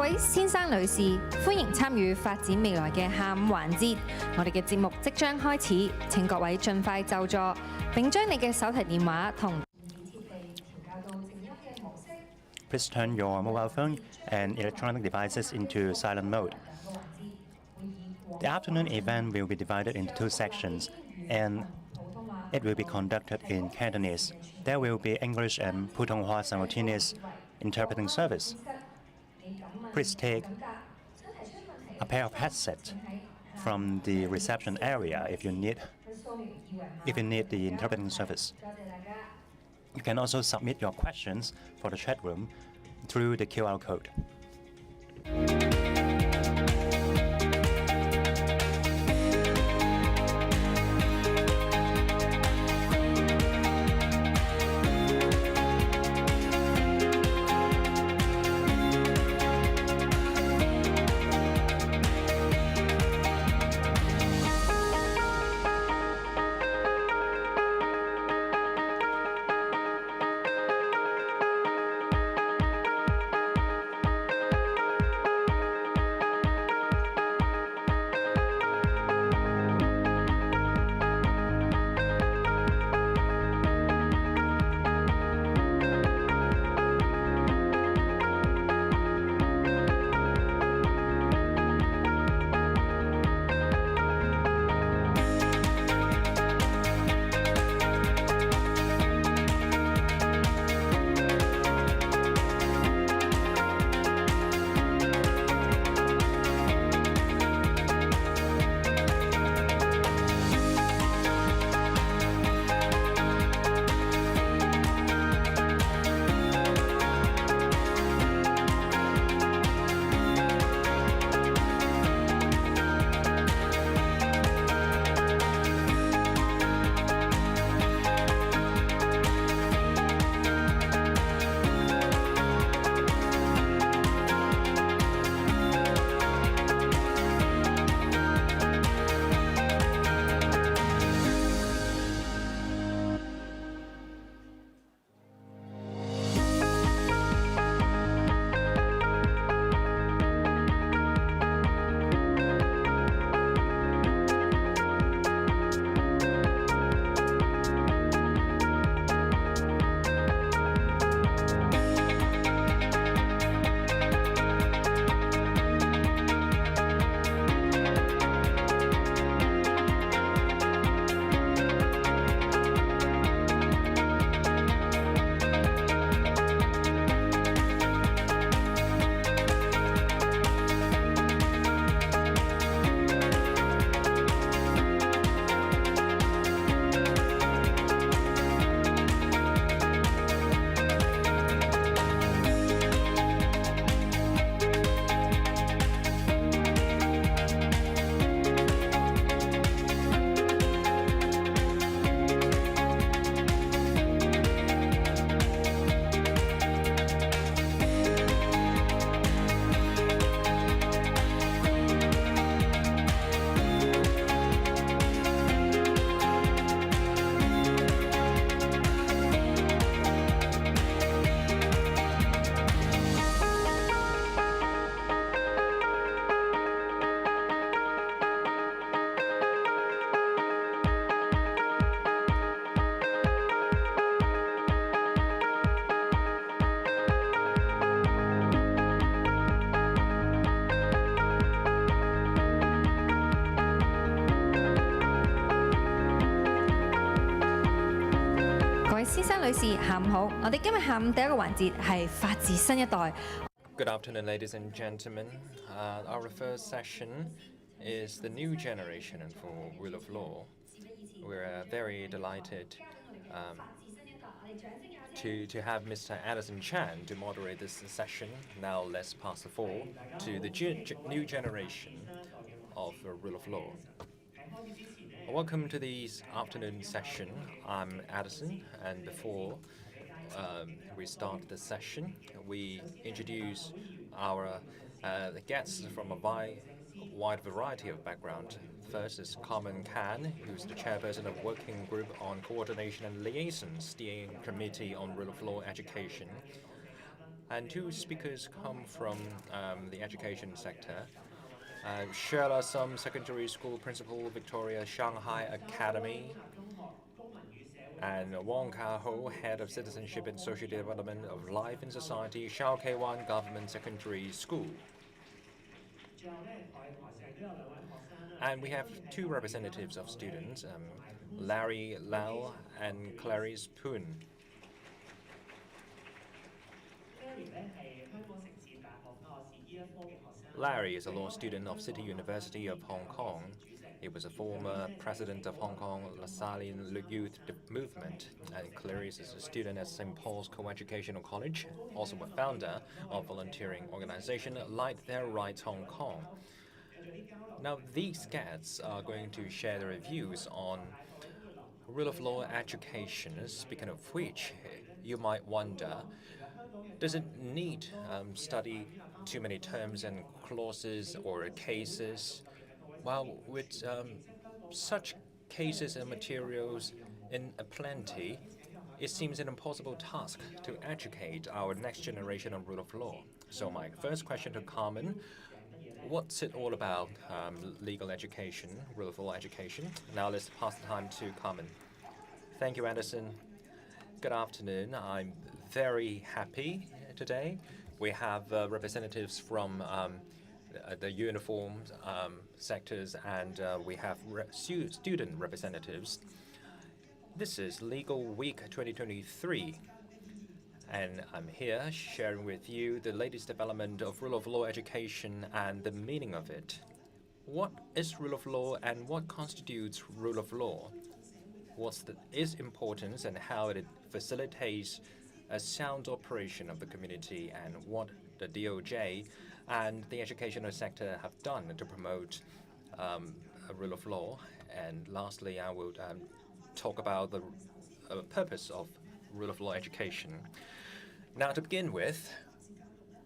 位先生女士，歡迎參與發展未來嘅下午環節。我哋嘅節目即將開始，請各位盡快就座，並將你嘅手提電話同設備調校到靜音嘅模式。Please turn your mobile phone and electronic devices into silent mode. The afternoon event will be divided into two sections, and it will be conducted in Cantonese. There will be English and Putonghua simultaneous interpreting service. Please take a pair of headsets from the reception area if you need the interpreting service. You can also submit your questions for the chat room through the QR code. Good afternoon, ladies and gentlemen. Our first session is the new generation for rule of law. We're very delighted to have Mr. Addison Chan to moderate this session. Now let's pass the floor to the new generation of rule of law. Welcome to this afternoon session. I'm Addison, and before we start the session, we introduce our guests from a wide variety of background. First is Carmen Kan, who's the chairperson of Working Group on Coordination and Liaison, Steering Committee on Rule of Law Education. And two speakers come from the education sector. Sheila Sum Secondary School Principal, Victoria Shanghai Academy, and Wong Ka-ho, Head of Citizenship and Social Development of Life in Society, Shao K1 Government Secondary School. And we have two representatives of students, Larry Lau and Clarice Poon. Larry is a law student of City University of Hong Kong. He was a former president of Hong Kong Lasallian Youth Movement, and Clarice is a student at St. Paul's Co-Educational College, also a founder of volunteering organization Light Their Rights Hong Kong. Now, these guests are going to share their views on rule of law education. Speaking of which, you might wonder, does it need study too many terms and clauses or cases? Well, with such cases and materials in plenty, it seems an impossible task to educate our next generation on rule of law. So my first question to Carmen, what's it all about, legal education, rule of law education? Now let's pass the time to Carmen. Thank you, Anderson. Good afternoon. I'm very happy today. We have representatives from the uniformed sectors, and we have student representatives. This is Legal Week 2023, and I'm here sharing with you the latest development of rule of law education and the meaning of it. What is rule of law and what constitutes rule of law? What's its importance and how it facilitates a sound operation of the community, and what the DOJ and the educational sector have done to promote a rule of law. And lastly, I will talk about the purpose of rule of law education. Now, to begin with,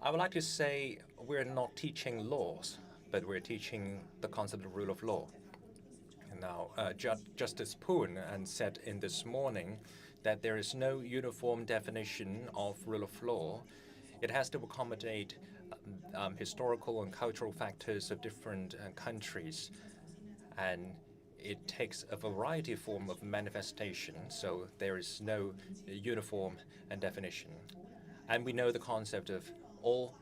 I would like to say we're not teaching laws, but we're teaching the concept of rule of law. Now, Justice Poon said in this morning that there is no uniform definition of rule of law. It has to accommodate historical and cultural factors of different countries, and it takes a variety of form of manifestation, so there is no uniform definition. And we know the concept of all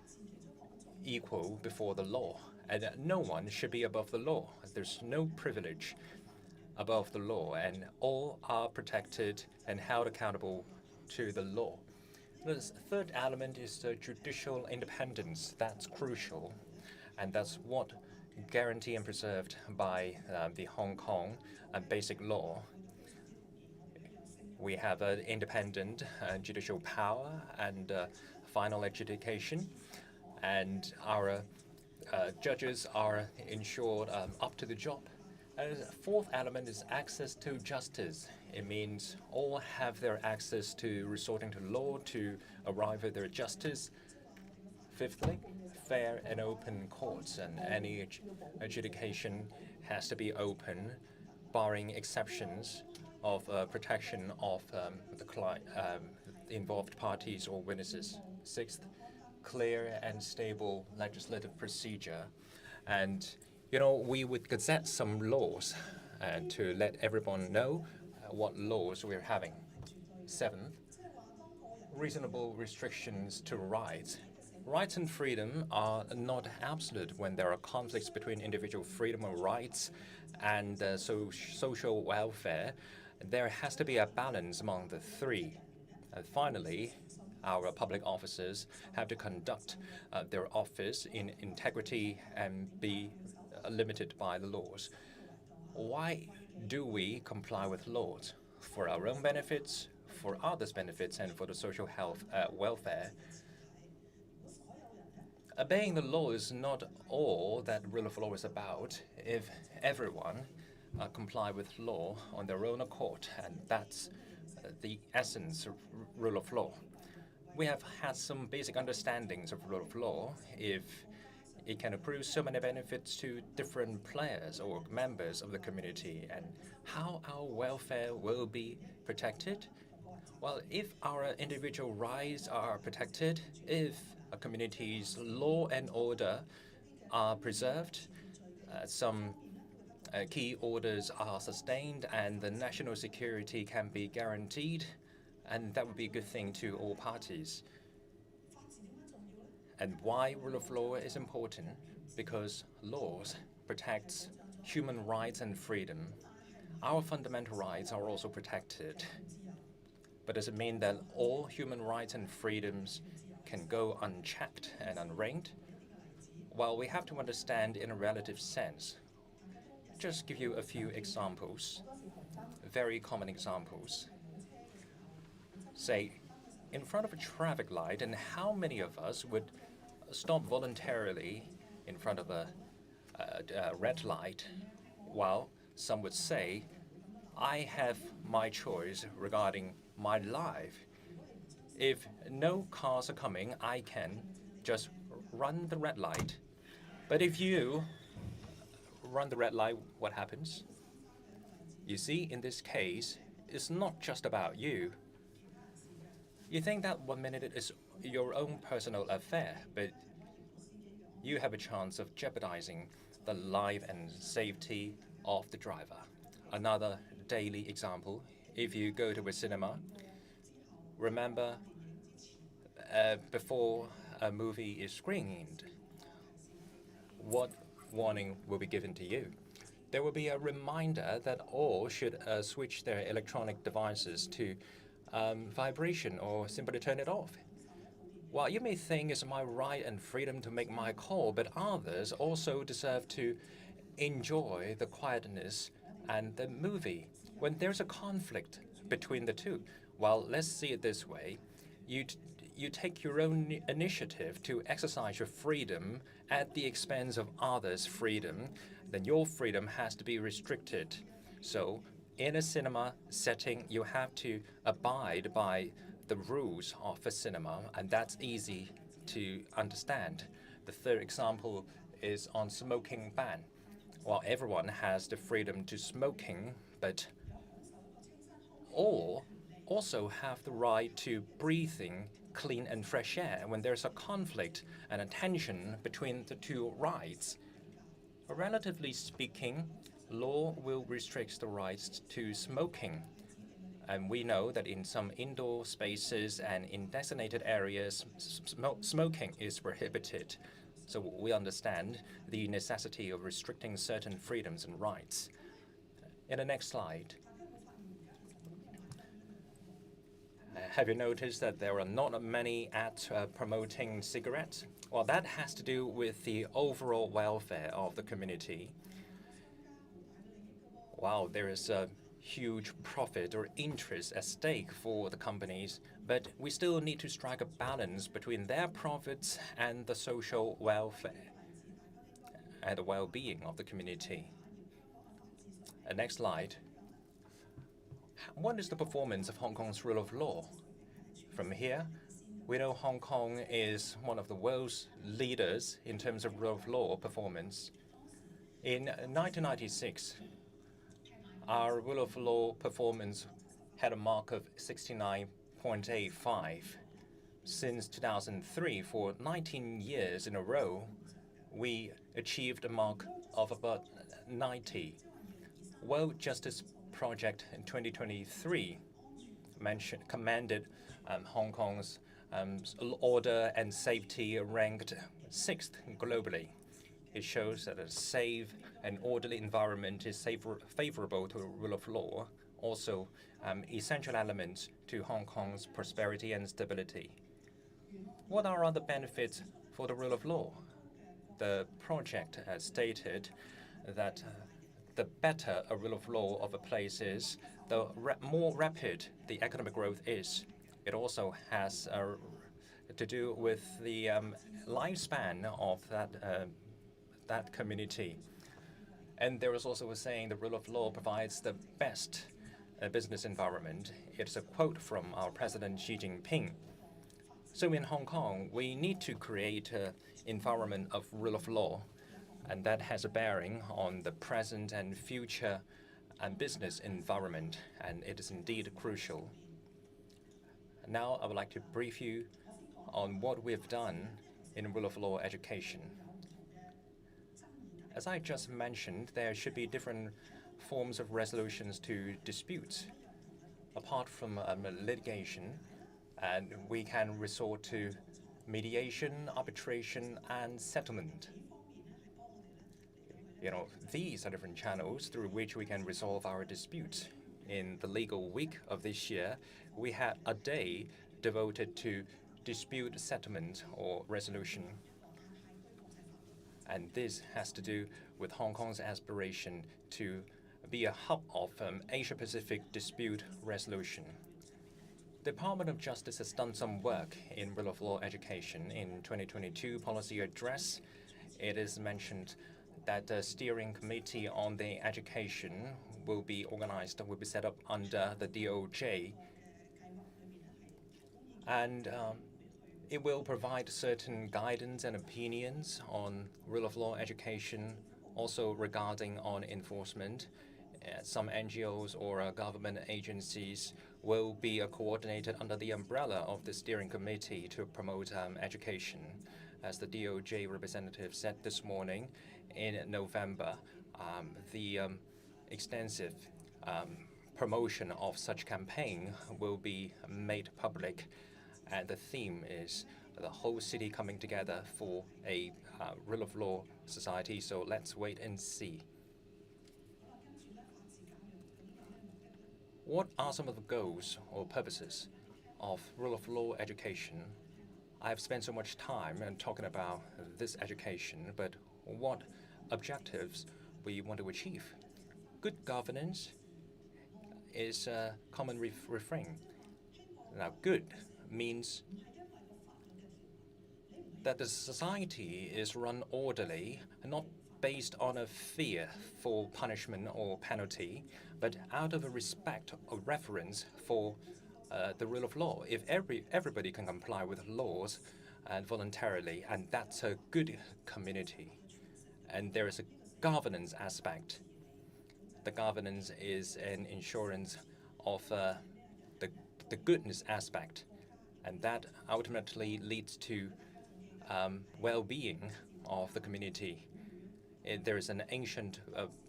equal before the law, and no one should be above the law. There's no privilege above the law, and all are protected and held accountable to the law. The third element is the judicial independence. That's crucial, and that's what guaranteed and preserved by the Hong Kong Basic Law. We have an independent judicial power and final adjudication, and our judges are ensured up to the job. And the fourth element is access to justice. It means all have their access to resorting to law to arrive at their justice. Fifthly, fair and open courts, and any adjudication has to be open, barring exceptions of protection of the involved parties or witnesses. Sixth, clear and stable legislative procedure. And we would gazette some laws to let everyone know what laws we're having. Seventh, reasonable restrictions to rights. Rights and freedom are not absolute when there are conflicts between individual freedom and rights and social welfare. There has to be a balance among the three. And finally, our public officers have to conduct their office in integrity and be limited by the laws. Why do we comply with laws? For our own benefits, for others' benefits, and for the social health welfare. Obeying the law is not all that rule of law is about. If everyone comply with law on their own accord, and that's the essence of rule of law. We have had some basic understandings of rule of law. If it can accrue so many benefits to different players or members of the community, and how our welfare will be protected, Well, if our individual rights are protected, if a community's law and order are preserved, some key orders are sustained, and the national security can be guaranteed, and that would be a good thing to all parties. And why rule of law is important? Because laws protect human rights and freedom. Our fundamental rights are also protected. But does it mean that all human rights and freedoms can go unchecked and unranked? Well, we have to understand in a relative sense. Just give you a few examples, very common examples. Say, in front of a traffic light, and how many of us would stop voluntarily in front of a red light? Well, some would say, I have my choice regarding my life. If no cars are coming, I can just run the red light. But if you run the red light, what happens? You see, in this case, it's not just about you. You think that 1 minute is your own personal affair, but you have a chance of jeopardizing the life and safety of the driver. Another daily example, if you go to a cinema, remember before a movie is screened, what warning will be given to you? There will be a reminder that all should switch their electronic devices to vibration or simply turn it off. Well, you may think it's my right and freedom to make my call, but others also deserve to enjoy the quietness and the movie. When there's a conflict between the two, well, let's see it this way. You take your own initiative to exercise your freedom at the expense of others' freedom, then your freedom has to be restricted. So in a cinema setting, you have to abide by the rules of a cinema, and that's easy to understand. The third example is on smoking ban. Well, everyone has the freedom to smoking, but all also have the right to breathing clean and fresh air. When there's a conflict and a tension between the two rights, relatively speaking, law will restrict the rights to smoking. And we know that in some indoor spaces and in designated areas, smoking is prohibited. So we understand the necessity of restricting certain freedoms and rights. In the next slide, have you noticed that there are not many ads promoting cigarettes? Well, that has to do with the overall welfare of the community. Wow, there is a huge profit or interest at stake for the companies, but we still need to strike a balance between their profits and the social welfare and the well-being of the community. Next slide. What is the performance of Hong Kong's rule of law? From here, we know Hong Kong is one of the world's leaders in terms of rule of law performance. In 1996, our rule of law performance had a mark of 69.85. Since 2003, for 19 years in a row, we achieved a mark of about 90. World Justice Project in 2023 commended Hong Kong's order and safety ranked 6th globally. It shows that a safe and orderly environment is favorable to the rule of law, also essential elements to Hong Kong's prosperity and stability. What are other benefits for the rule of law? The project has stated that the better a rule of law of a place is, the more rapid the economic growth is. It also has to do with the lifespan of that community. And there is also a saying, the rule of law provides the best business environment. It's a quote from our President Xi Jinping. So in Hong Kong, we need to create an environment of rule of law, and that has a bearing on the present and future and business environment, and it is indeed crucial. Now I would like to brief you on what we've done in rule of law education. As I just mentioned, there should be different forms of resolutions to disputes. Apart from litigation, and we can resort to mediation, arbitration, and settlement. These are different channels through which we can resolve our disputes. In the legal week of this year, we had a day devoted to dispute settlement or resolution. And this has to do with Hong Kong's aspiration to be a hub of Asia-Pacific dispute resolution. The Department of Justice has done some work in rule of law education. In 2022 policy address, it is mentioned that the steering committee on the education will be set up under the DOJ. And it will provide certain guidance and opinions on rule of law education, also regarding on enforcement. Some NGOs or government agencies will be coordinated under the umbrella of the steering committee to promote education. As the DOJ representative said this morning, in November, the extensive promotion of such campaign will be made public, and the theme is the whole city coming together for a rule of law society. So let's wait and see. What are some of the goals or purposes of rule of law education? I've spent so much time talking about this education, but what objectives we want to achieve? Good governance is a common refrain. Now, good means that the society is run orderly, not based on a fear for punishment or penalty, but out of a respect or reverence for the rule of law. If everybody can comply with laws and voluntarily, and that's a good community. And there is a governance aspect. The governance is an insurance of the goodness aspect, and that ultimately leads to well-being of the community. There is an ancient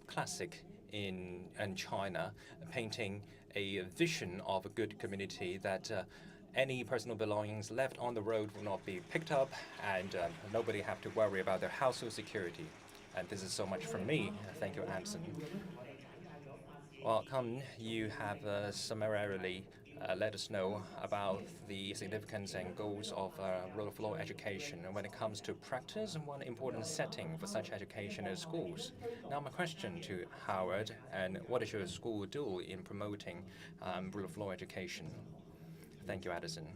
classic in China painting a vision of a good community that any personal belongings left on the road will not be picked up, and nobody have to worry about their household security. And this is so much from me. Thank you, Anderson. Well, Kun, you have summarily let us know about the significance and goals of rule of law education. And when it comes to practice, one important setting for such education is schools. Now, my question to Howard, and what does your school do in promoting rule of law education? Thank you, Addison.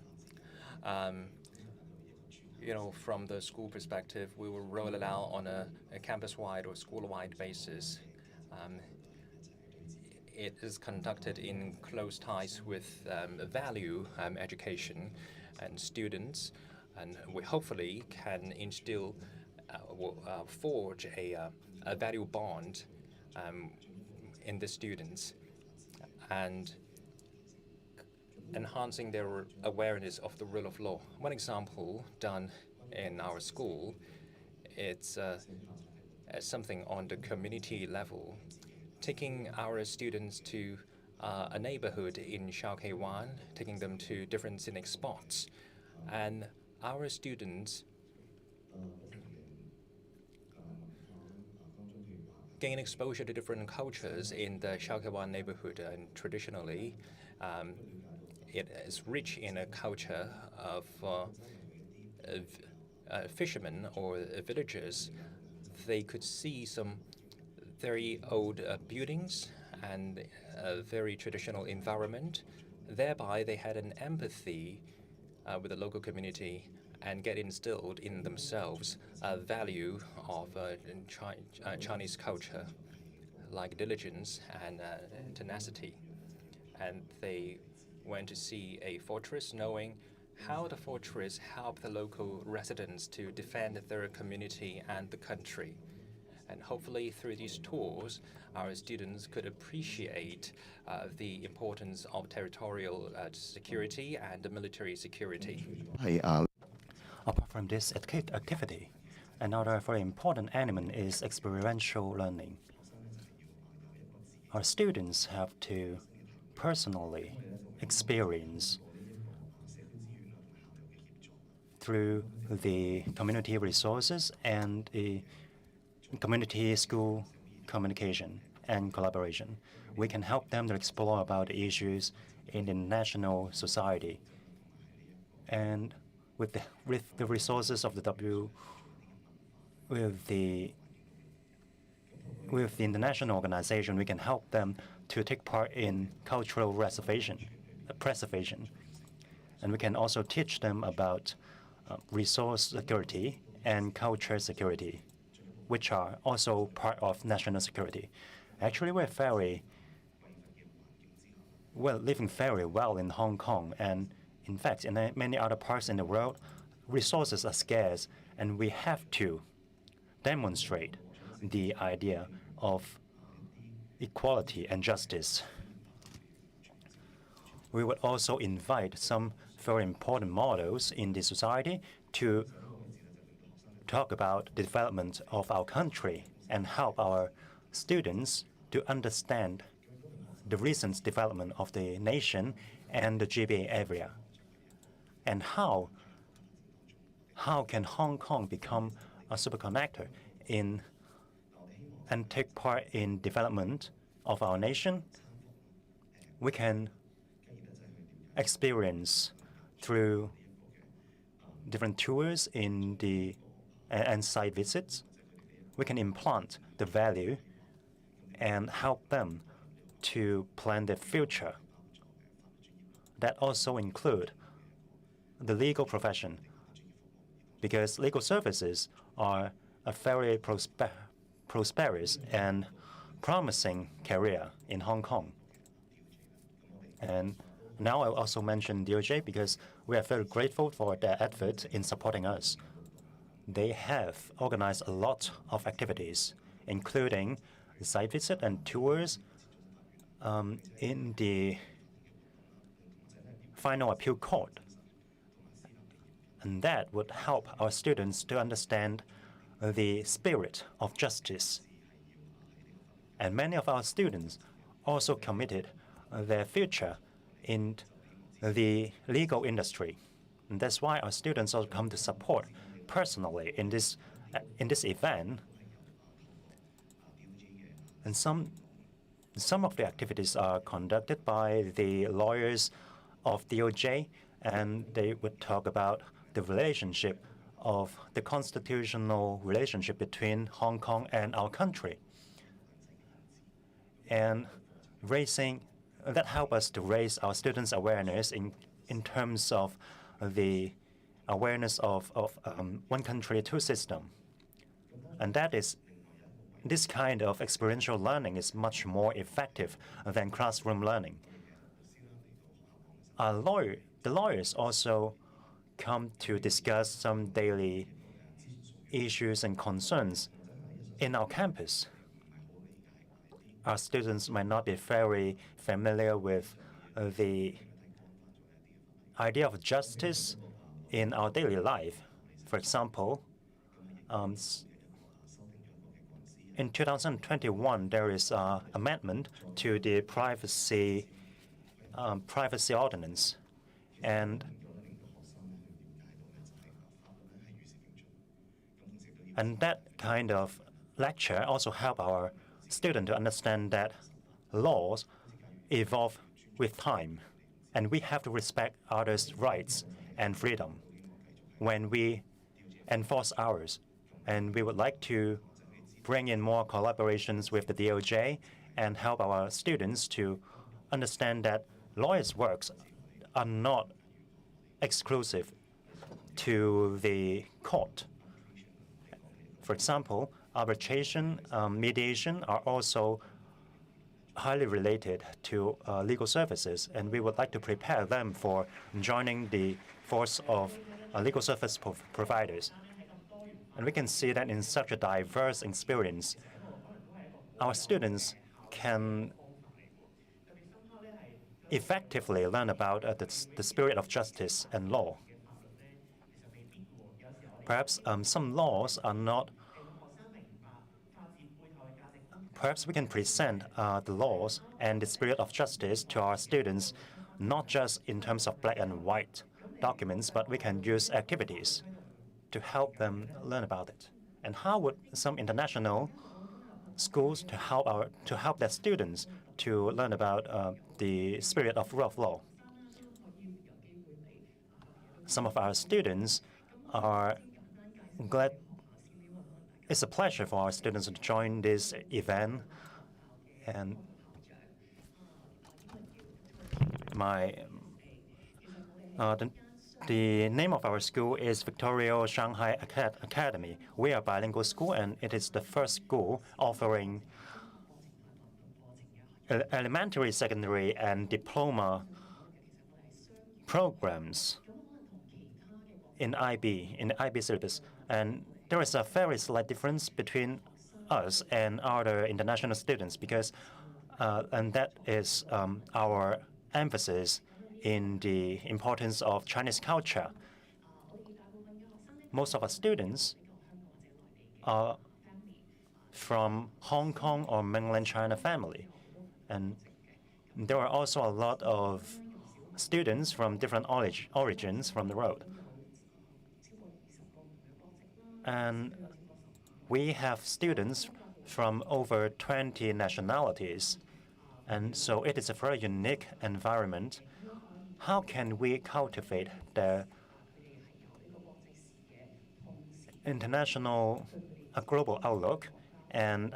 From the school perspective, we will roll it out on a campus-wide or school-wide basis. It is conducted in close ties with value education and students, and we hopefully can instill, forge a value bond in the students, and enhancing their awareness of the rule of law. One example done in our school, it's something on the community level, taking our students to a neighborhood in Shao Kei Wan, taking them to different scenic spots. And our students gain exposure to different cultures in the Shao Kei Wan neighborhood. And traditionally, it is rich in a culture of fishermen or villagers. They could see some very old buildings and a very traditional environment. Thereby, they had an empathy with the local community and get instilled in themselves a value of Chinese culture, like diligence and tenacity. And they went to see a fortress, knowing how the fortress helped the local residents to defend their community and the country. And hopefully through these tours, our students could appreciate the importance of territorial security and military security. Apart from this activity, another very important element is experiential learning. Our students have to personally experience through the community resources and the community school communication and collaboration. We can help them to explore about the issues in the national society. And with the resources of the with the international organization, we can help them to take part in cultural preservation. And we can also teach them about resource security and culture security, which are also part of national security. Actually, we're living very well in Hong Kong, and in fact, in many other parts in the world, resources are scarce, and we have to demonstrate the idea of equality and justice. We would also invite some very important models in the society to talk about the development of our country and help our students to understand the recent development of the nation and the GBA area. And how can Hong Kong become a superconnector and take part in development of our nation? We can experience through different tours and site visits. We can implant the value and help them to plan their future. That also include the legal profession, because legal services are a very prosperous and promising career in Hong Kong. And now I'll also mention DOJ because we are very grateful for their effort in supporting us. They have organized a lot of activities, including site visit and tours in the final appeal court. And that would help our students to understand the spirit of justice. And many of our students also committed their future in the legal industry. And that's why our students also come to support personally in this event. And some of the activities are conducted by the lawyers of DOJ, and they would talk about the relationship of the constitutional relationship between Hong Kong and our country. And that help us to raise our students' awareness in terms of the awareness of one country, two system. And this kind of experiential learning is much more effective than classroom learning. The lawyers also come to discuss some daily issues and concerns in our campus. Our students might not be very familiar with the idea of justice in our daily life. For example, in 2021, there is an amendment to the privacy ordinance, and that kind of lecture also help our students to understand that laws evolve with time, and we have to respect others' rights and freedom when we enforce ours. And we would like to bring in more collaborations with the DOJ and help our students to understand that lawyers' works are not exclusive to the court. For example, arbitration, mediation are also highly related to legal services, and we would like to prepare them for joining the force of legal service providers. And we can see that in such a diverse experience, our students can effectively learn about the spirit of justice and law. Perhaps some laws are not. Perhaps we can present the laws and the spirit of justice to our students, not just in terms of black and white documents, but we can use activities to help them learn about it. And how would some international schools to help their students to learn about the spirit of rule of law? Some of our students are glad. It's a pleasure for our students to join this event, and the name of our school is Victoria Shanghai Academy. We are a bilingual school, and it is the first school offering elementary, secondary, and diploma programs in the IB syllabus. And there is a very slight difference between us and other international students and that is our emphasis in the importance of Chinese culture. Most of our students are from Hong Kong or mainland China family, and there are also a lot of students from different origins from the world. And we have students from over 20 nationalities, and so it is a very unique environment. How can we cultivate the international, global outlook, and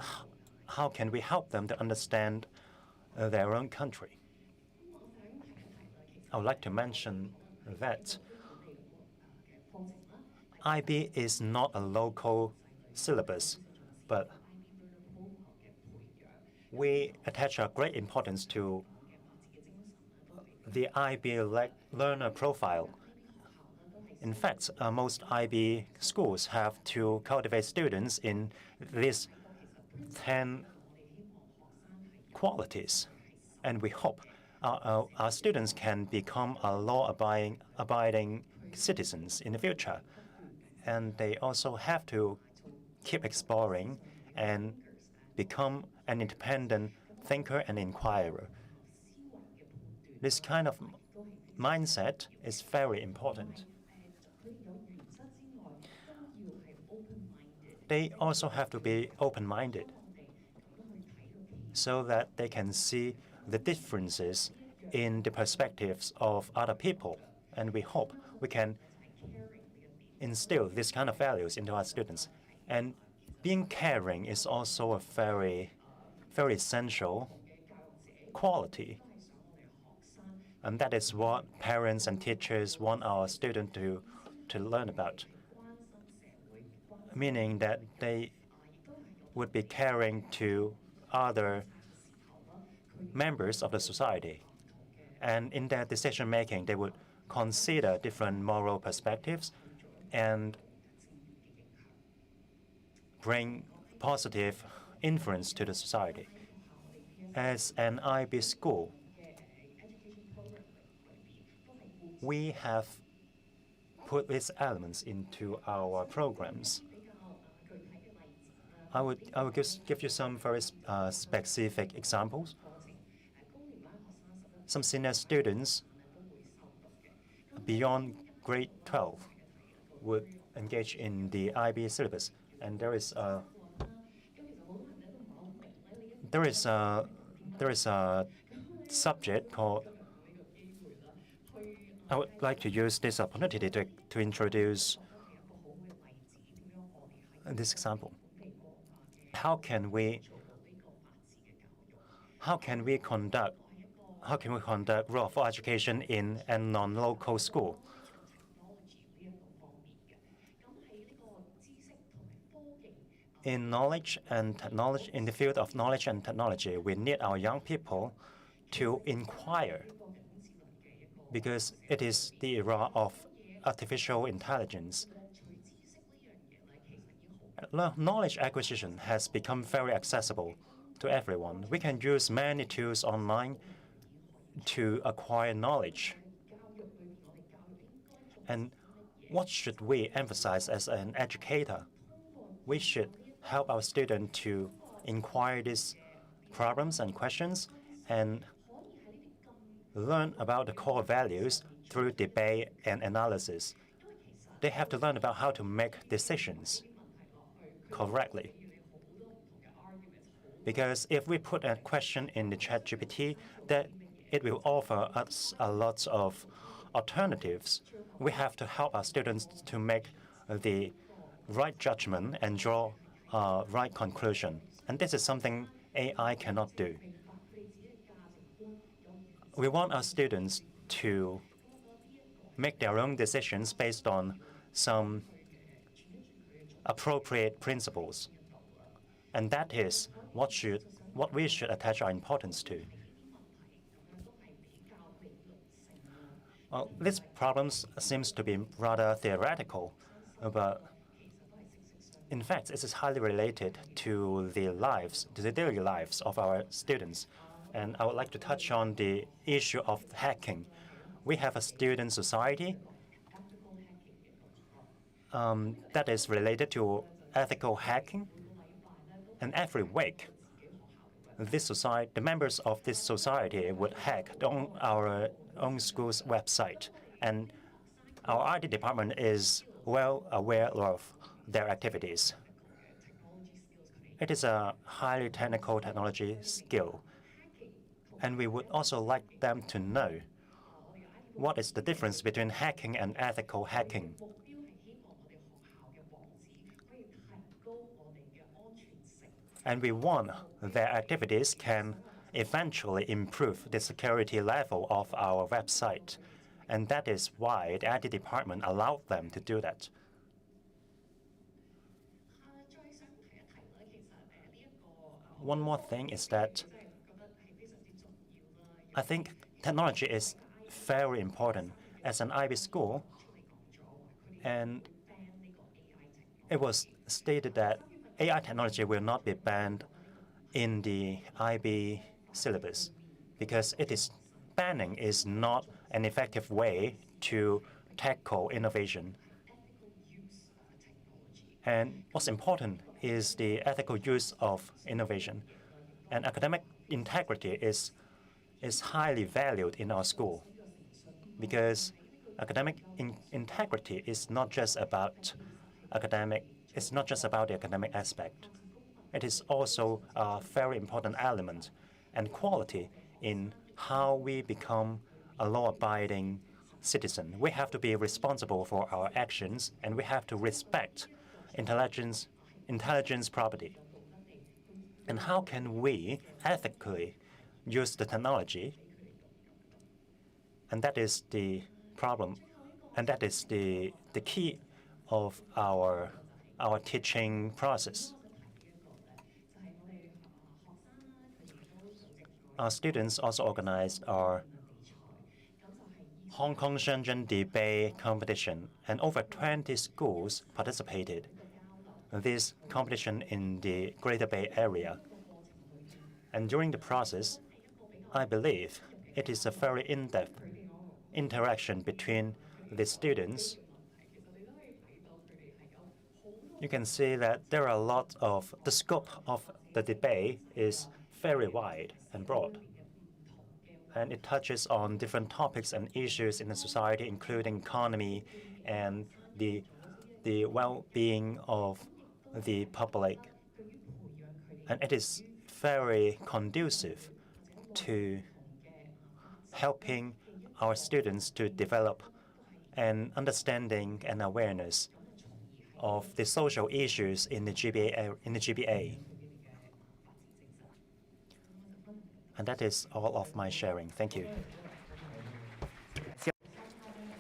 how can we help them to understand their own country? I would like to mention that IB is not a local syllabus, but we attach a great importance to the IB learner profile. In fact, most IB schools have to cultivate students in these 10 qualities, and we hope our students can become law-abiding citizens in the future. And they also have to keep exploring and become an independent thinker and inquirer. This kind of mindset is very important. They also have to be open-minded so that they can see the differences in the perspectives of other people. And we hope we can instill this kind of values into our students. And being caring is also a very, very essential quality. And that is what parents and teachers want our students to learn about, meaning that they would be caring to other members of the society. And in their decision-making, they would consider different moral perspectives and bring positive influence to the society. As an IB school, we have put these elements into our programs. I would just give you some very specific examples. Some senior students beyond grade 12 would engage in the IB syllabus, and there is a subject called. I would like to use this opportunity to introduce this example. How can we conduct rule of law education in a non-local school? In knowledge and technology, in the field of knowledge and technology, we need our young people to inquire, because it is the era of artificial intelligence. Knowledge acquisition has become very accessible to everyone. We can use many tools online to acquire knowledge. And what should we emphasize as an educator? We should help our students to inquire these problems and questions and learn about the core values through debate and analysis. They have to learn about how to make decisions correctly. Because if we put a question in the ChatGPT, that it will offer us a lot of alternatives. We have to help our students to make the right judgment and draw a right conclusion. And this is something AI cannot do. We want our students to make their own decisions based on some appropriate principles. And that is what we should attach our importance to. Well, this problem seems to be rather theoretical, but in fact, it is highly related to the daily lives of our students. And I would like to touch on the issue of hacking. We have a student society that is related to ethical hacking. And every week, the members of this society would hack our own school's website. And our IT department is well aware of their activities. It is a highly technical technology skill. And we would also like them to know what is the difference between hacking and ethical hacking. And we want their activities can eventually improve the security level of our website. And that is why the IT department allowed them to do that. One more thing is that I think technology is very important as an IB school, and it was stated that AI technology will not be banned in the IB syllabus because banning is not an effective way to tackle innovation. And what's important is the ethical use of innovation. And academic integrity is highly valued in our school because academic integrity is not just about the academic aspect. It is also a very important element and quality in how we become a law-abiding citizen. We have to be responsible for our actions, and we have to respect intelligence property. And how can we ethically use the technology? And that is the problem, and that is the key of our teaching process. Our students also organized our Hong Kong Shenzhen debate competition, and over 20 schools participated in this competition in the Greater Bay Area. And during the process, I believe it is a very in-depth interaction between the students. You can see that there are a lot of the scope of the debate is very wide and broad. And it touches on different topics and issues in the society, including economy and the well-being of the public. And it is very conducive to helping our students to develop an understanding and awareness of the social issues in the GBA. And that is all of my sharing. Thank you.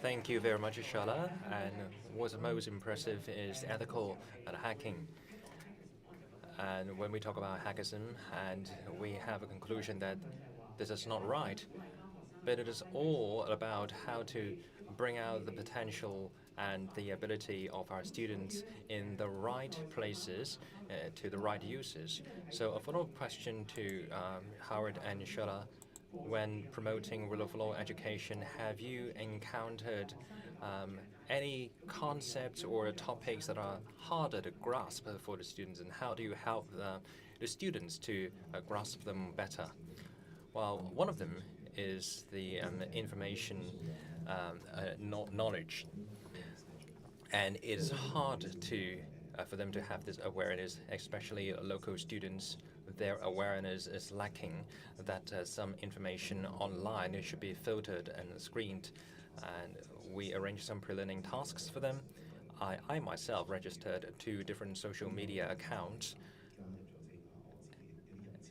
Thank you very much, Shala. And what's most impressive is ethical and hacking. And when we talk about hackism, and we have a conclusion that this is not right, but it is all about how to bring out the potential and the ability of our students in the right places to the right uses. So a follow-up question to Howard and Shella. When promoting rule of law education, have you encountered any concepts or topics that are harder to grasp for the students, and how do you help the students to grasp them better? Well, one of them is the information knowledge, and it is hard to for them to have this awareness, especially local students. Their awareness is lacking that some information online should be filtered and screened, and we arranged some pre-learning tasks for them. I myself registered 2 different social media accounts,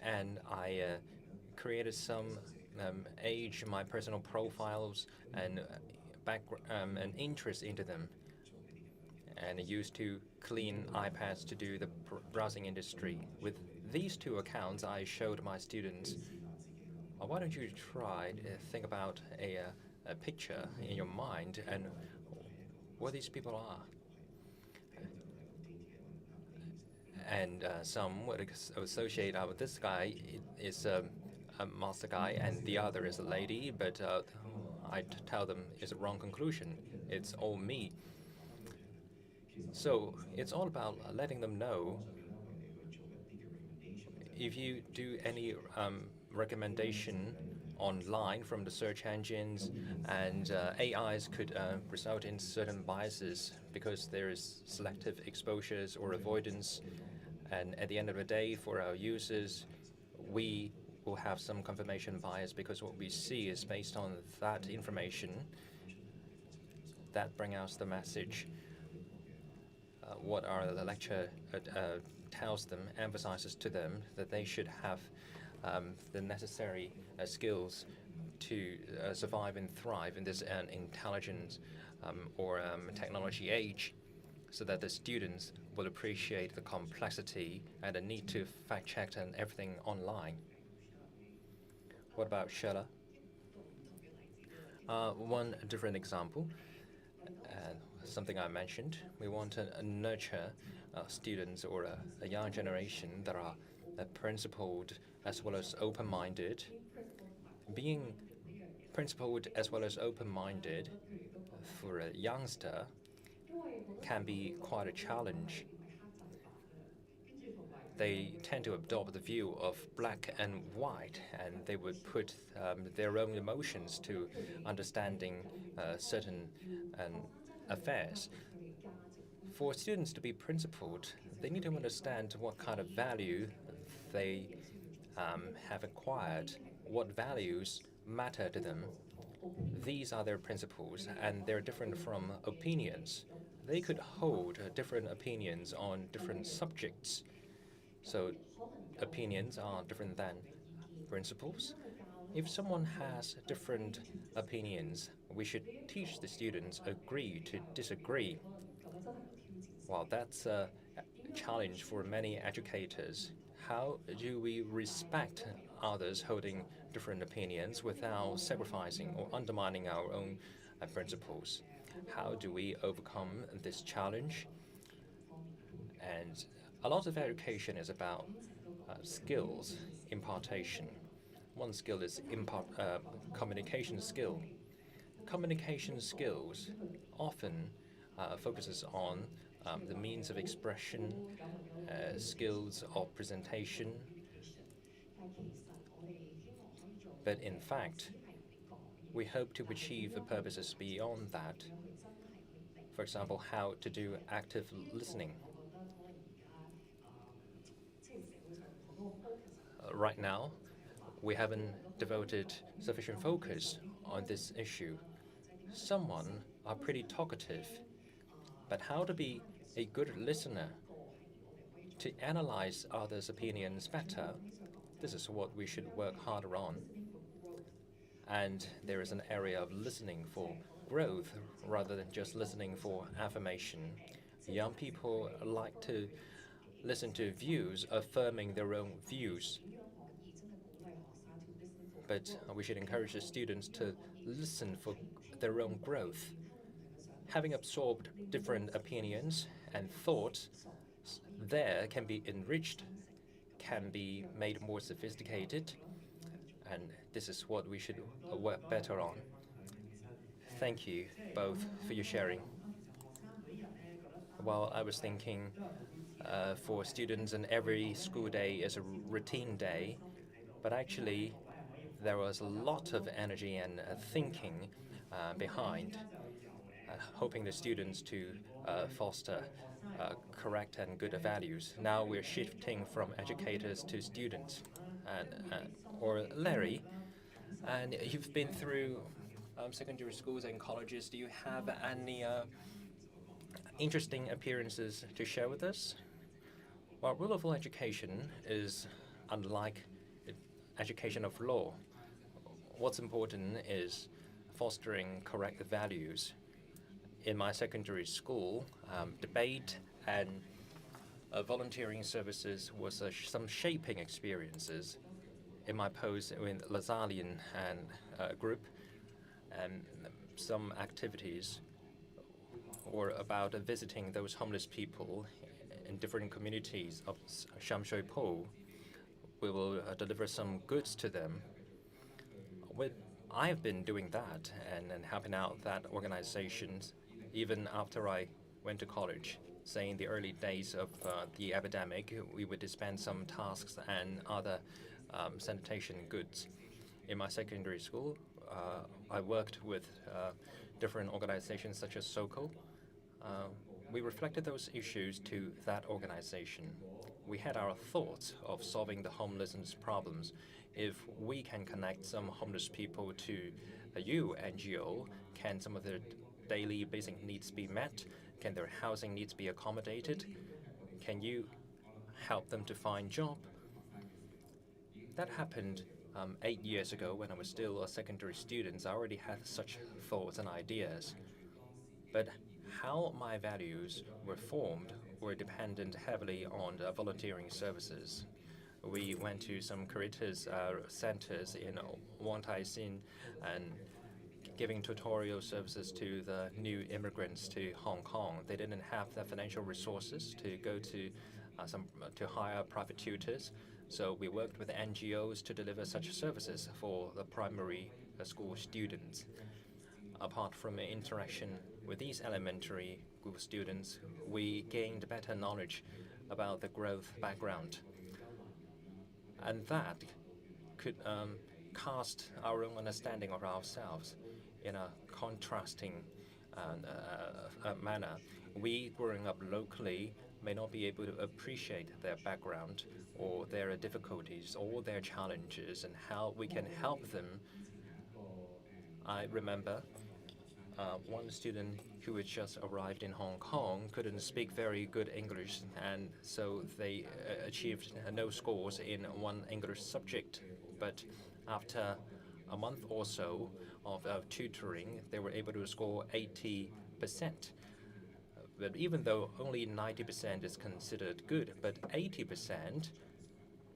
and I created some age, my personal profiles, and and interest into them, and used to clean iPads to do the browsing industry. With these 2 accounts, I showed my students, why don't you try to think about a picture in your mind and what these people are. And some would associate with this guy is a master guy and the other is a lady, but I tell them it's a wrong conclusion. It's all me. So it's all about letting them know if you do any recommendation online from the search engines, and AIs could result in certain biases because there is selective exposures or avoidance. And at the end of the day, for our users, we will have some confirmation bias because what we see is based on that information that brings us the message. What our the lecture tells them, emphasizes to them that they should have the necessary skills to survive and thrive in this intelligence or technology age, so that the students will appreciate the complexity and the need to fact check and everything online. What about Shella? One different example, something I mentioned, we want to nurture students or a young generation that are principled as well as open-minded. Being principled as well as open-minded for a youngster can be quite a challenge. They tend to adopt the view of black and white, and they would put their own emotions to understanding certain affairs. For students to be principled, they need to understand what kind of value they have acquired, what values matter to them. These are their principles, and they're different from opinions. They could hold different opinions on different subjects. So opinions are different than principles. If someone has different opinions, we should teach the students agree to disagree. Well, that's a challenge for many educators. How do we respect others holding different opinions without sacrificing or undermining our own principles? How do we overcome this challenge? And a lot of education is about skills, impartation. One skill is communication skill. Communication skills often focuses on the means of expression, skills of presentation. But in fact, we hope to achieve the purposes beyond that. For example, how to do active listening. Right now, we haven't devoted sufficient focus on this issue. Some are pretty talkative, but how to be a good listener, to analyze others' opinions better, this is what we should work harder on. And there is an area of listening for growth rather than just listening for affirmation. Young people like to listen to views affirming their own views. but we should encourage the students to listen for their own growth. Having absorbed different opinions and thoughts, there can be enriched, can be made more sophisticated, and this is what we should work better on. Thank you both for your sharing. While I was thinking, for students, and every school day is a routine day, but actually there was a lot of energy and thinking behind hoping the students to foster correct and good values. Now we're shifting from educators to students. Or Larry, and you've been through secondary schools and colleges. Do you have any interesting appearances to share with us? Well, rule of law education is unlike education of law. What's important is fostering correct values. In my secondary school, debate and volunteering services was some shaping experiences. In my post with Lazalian and group, and some activities were about visiting those homeless people in different communities of Shamshui Po. We will deliver some goods to them. I've been doing that and helping out that organizations even after I went to college. Say in the early days of the epidemic, we would dispense some tasks and other sanitation goods. In my secondary school, I worked with different organizations such as SOCO. We reflected those issues to that organization. We had our thoughts of solving the homelessness problems. If we can connect some homeless people to a NGO, can some of their daily basic needs be met? Can their housing needs be accommodated? Can you help them to find job? That happened 8 years ago when I was still a secondary student. I already had such thoughts and ideas. But how my values were formed were dependent heavily on volunteering services. We went to some Caritas centers in Wong Tai Sin and giving tutorial services to the new immigrants to Hong Kong. They didn't have the financial resources to go to to hire private tutors, so we worked with NGOs to deliver such services for the primary school students. Apart from interaction with these elementary school students, we gained better knowledge about the growth background, and that could cast our own understanding of ourselves in a contrasting manner. We, growing up locally, may not be able to appreciate their background or their difficulties or their challenges and how we can help them. I remember one student who had just arrived in Hong Kong couldn't speak very good English, and so they achieved no scores in one English subject. But after a month or so of tutoring, they were able to score 80%. But even though only 90% is considered good, but 80%,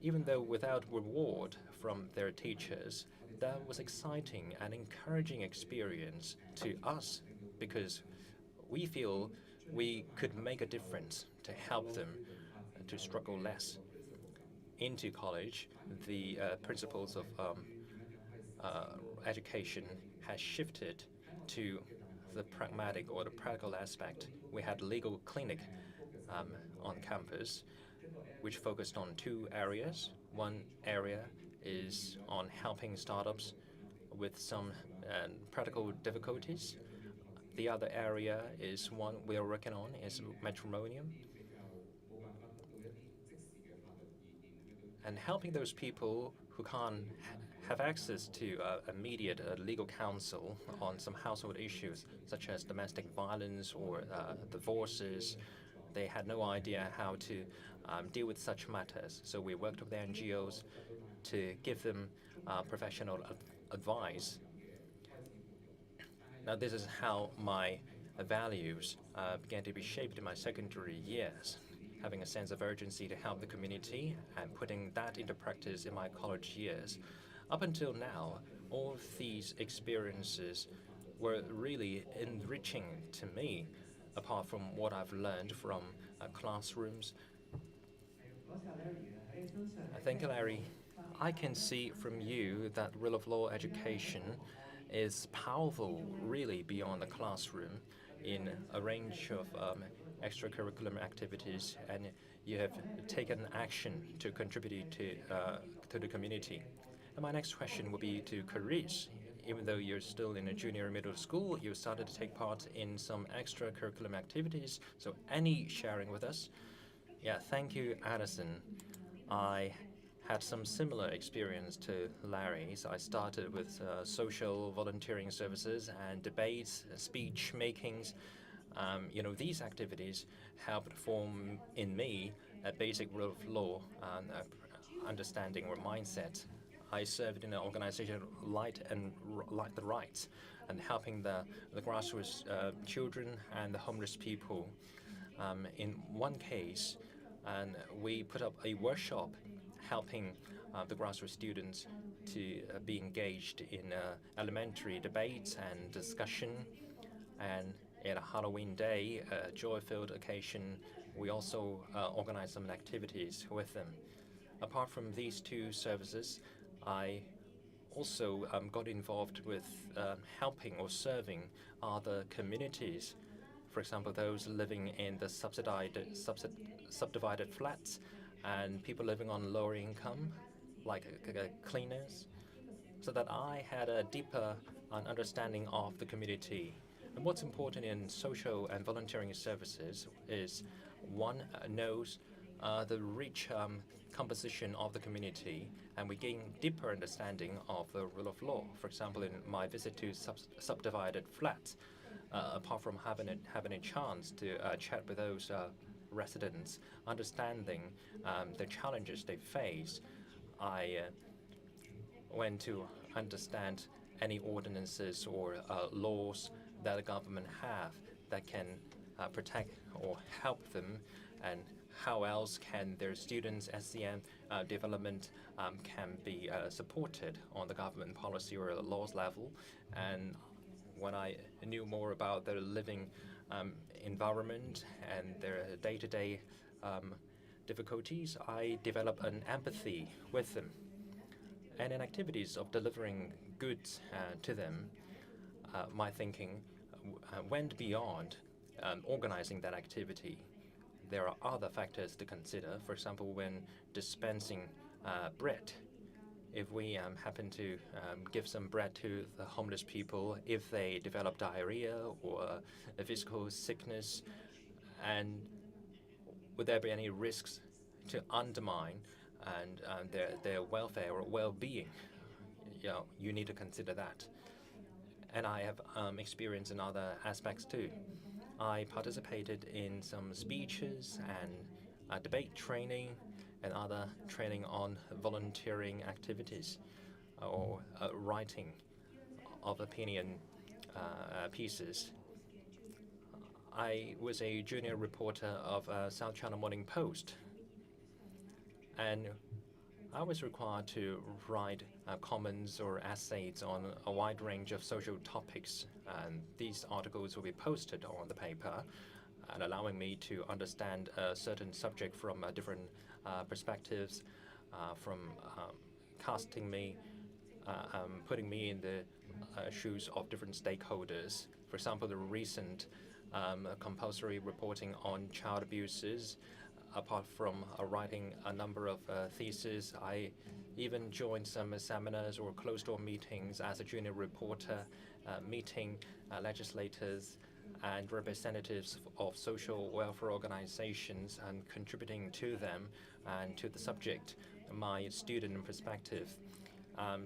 even though without reward from their teachers, that was exciting and encouraging experience to us because we feel we could make a difference to help them to struggle less. Into college, the principles of education has shifted to the pragmatic or the practical aspect. We had a legal clinic on campus, which focused on two areas. One area is on helping startups with some practical difficulties. The other area is one we are working on is matrimonium, and helping those people who can't have access to immediate legal counsel on some household issues such as domestic violence or divorces. They had no idea how to deal with such matters. So we worked with the NGOs to give them professional advice. Now, this is how my values began to be shaped in my secondary years, having a sense of urgency to help the community and putting that into practice in my college years. Up until now, all of these experiences were really enriching to me, apart from what I've learned from classrooms. Thank you, Larry. I can see from you that rule of law education is powerful, really, beyond the classroom in a range of extracurricular activities, and you have taken action to contribute to the community. And my next question will be to Carice. Even though you're still in a junior middle school, you started to take part in some extracurricular activities. So, any sharing with us? Yeah, thank you, Addison. I had some similar experience to Larry's. I started with social volunteering services and debates, speech makings. These activities helped form in me a basic rule of law and understanding or mindset. I served in an organization Light the Right and helping the grassroots children and the homeless people. In one case, and we put up a workshop helping the grassroots students to be engaged in elementary debates and discussion. And at a Halloween day, a joy-filled occasion, we also organized some activities with them. Apart from these two services, I also got involved with helping or serving other communities. For example, those living in the subdivided flats and people living on lower income, like cleaners, so that I had a deeper understanding of the community. And what's important in social and volunteering services is one knows the rich composition of the community, and we gain deeper understanding of the rule of law. For example, in my visit to subdivided flats, apart from having a chance to chat with those residents, understanding the challenges they face, I went to understand any ordinances or laws that the government have that can protect or help them, and how else can their students' SCM development can be supported on the government policy or laws level. And when I knew more about their living environment and their day-to-day difficulties, I developed an empathy with them. And in activities of delivering goods to them, my thinking went beyond organizing that activity. There are other factors to consider. For example, when dispensing bread, if we happen to give some bread to the homeless people, if they develop diarrhea or a physical sickness, and would there be any risks to undermine and their welfare or well-being? You need to consider that. And I have experience in other aspects too. I participated in some speeches and debate training and other training on volunteering activities or writing of opinion pieces. I was a junior reporter of South China Morning Post, and I was required to write comments or essays on a wide range of social topics, and these articles will be posted on the paper, and allowing me to understand a certain subject from different perspectives, from casting me, putting me in the shoes of different stakeholders. For example, the recent compulsory reporting on child abuses. Apart from writing a number of theses, I even joined some seminars or closed-door meetings as a junior reporter, meeting legislators and representatives of social welfare organizations and contributing to them and to the subject, my student perspective.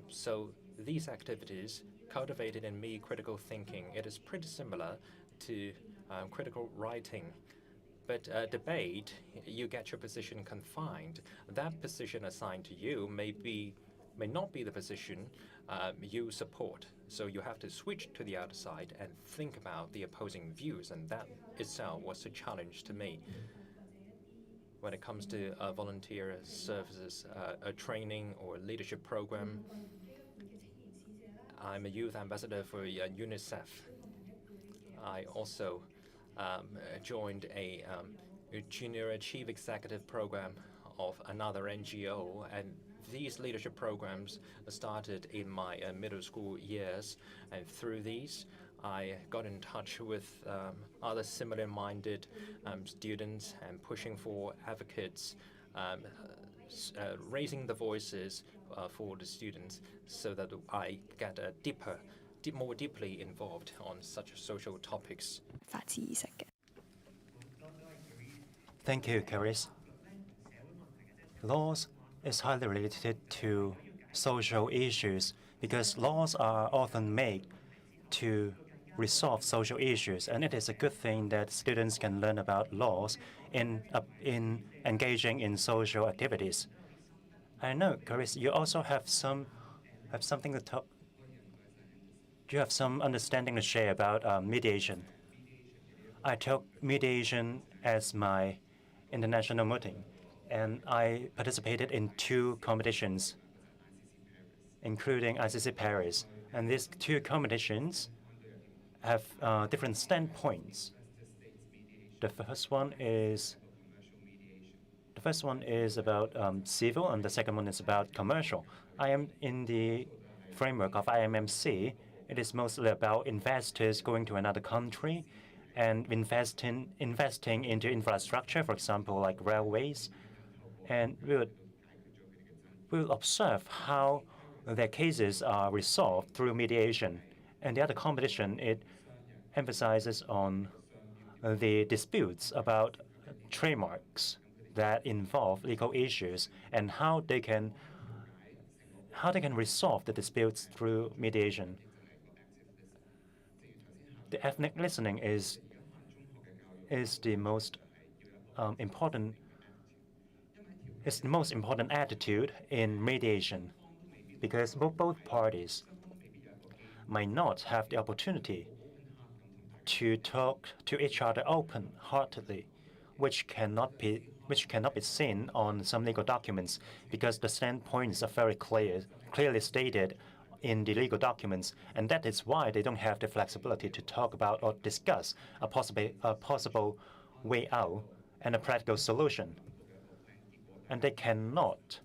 So these activities cultivated in me critical thinking. It is pretty similar to critical writing. But debate, you get your position confined. That position assigned to you may not be the position you support. So you have to switch to the other side and think about the opposing views, and that itself was a challenge to me. When it comes to volunteer services, a training or leadership program, I'm a youth ambassador for UNICEF. I also joined a junior chief executive program of another NGO, and these leadership programs started in my middle school years, and through these, I got in touch with other similar-minded students and pushing for advocates, raising the voices for the students so that I get more deeply involved on such social topics. Thank you, Caris. Laws is highly related to social issues because laws are often made to resolve social issues, and it is a good thing that students can learn about laws in engaging in social activities. I know, Caris, you also have something to talk. You have some understanding to share about mediation. I took mediation as my international meeting, and I participated in 2 competitions, including ICC Paris. And these 2 competitions have different standpoints. The first one is about civil, and the second one is about commercial. I am in the framework of IMMC. It is mostly about investors going to another country and investing into infrastructure, for example, like railways. And we'll observe how their cases are resolved through mediation. And the other competition, it emphasizes on the disputes about trademarks that involve legal issues and how they can resolve the disputes through mediation. The ethnic listening is the most important attitude in mediation, because both parties might not have the opportunity to talk to each other open-heartedly, which cannot be seen on some legal documents, because the standpoints are very clearly stated in the legal documents, and that is why they don't have the flexibility to talk about or discuss a possible way out and a practical solution. And they cannot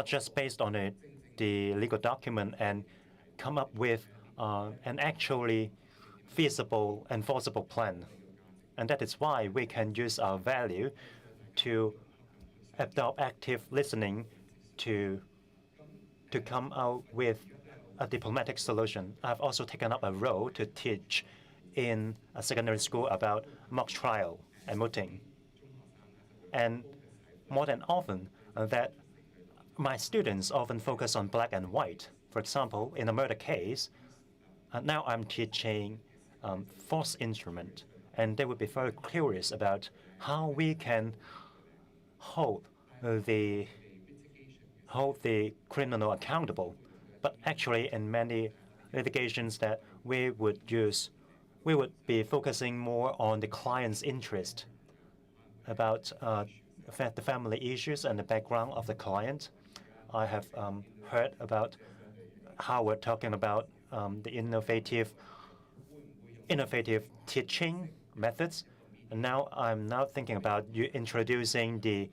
just based on the legal document and come up with an actually feasible, enforceable plan. And that is why we can use our value to adopt active listening to come out with a diplomatic solution. I've also taken up a role to teach in a secondary school about mock trial and mooting. And more than often, that my students often focus on black and white. For example, in a murder case, now I'm teaching false instrument, and they would be very curious about how we can hold the criminal accountable. But actually, in many litigations that we would be focusing more on the client's interest, about the family issues and the background of the client. I have heard about how we're talking about the innovative teaching methods. And now I'm thinking about introducing the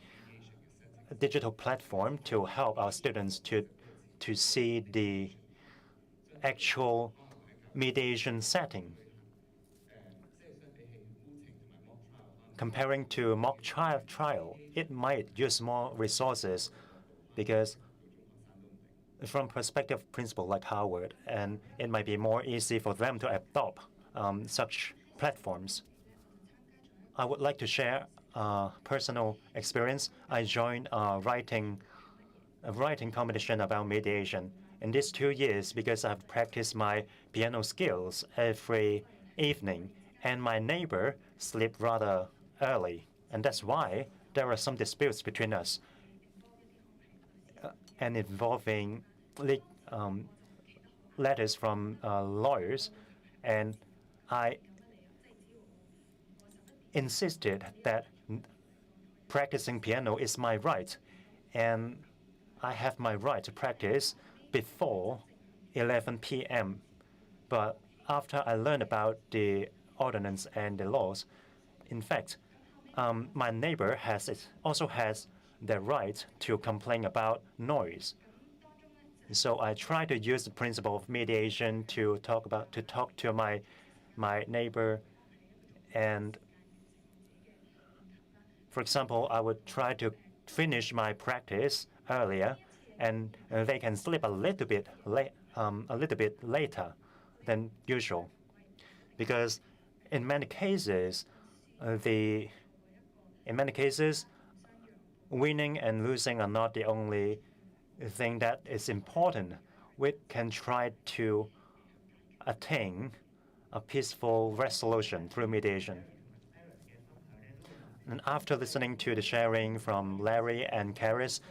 digital platform to help our students to see the actual mediation setting. Comparing to mock trial, it might use more resources because from perspective principle like Harvard, and it might be more easy for them to adopt such platforms. I would like to share a personal experience. I joined a writing competition about mediation. In these 2 years, because I've practiced my piano skills every evening, and my neighbor slept rather early, and that's why there are some disputes between us and involving letters from lawyers, and I insisted that practicing piano is my right, and I have my right to practice before 11 p.m. But after I learned about the ordinance and the laws, in fact, my neighbor also has the right to complain about noise. So I try to use the principle of mediation to talk to my neighbor, and for example, I would try to finish my practice earlier, and they can sleep a little bit later than usual, because in many cases, winning and losing are not the only thing that is important. We can try to attain a peaceful resolution through mediation. And after listening to the sharing from Larry and Karis,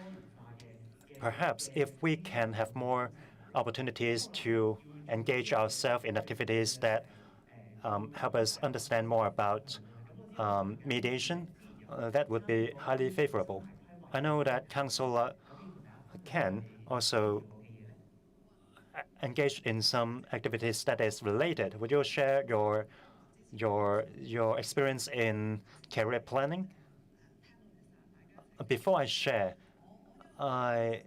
perhaps if we can have more opportunities to engage ourselves in activities that help us understand more about mediation, that would be highly favorable. I know that Councillor Ken also engaged in some activities that is related. Would you share your experience in career planning? Before I share, I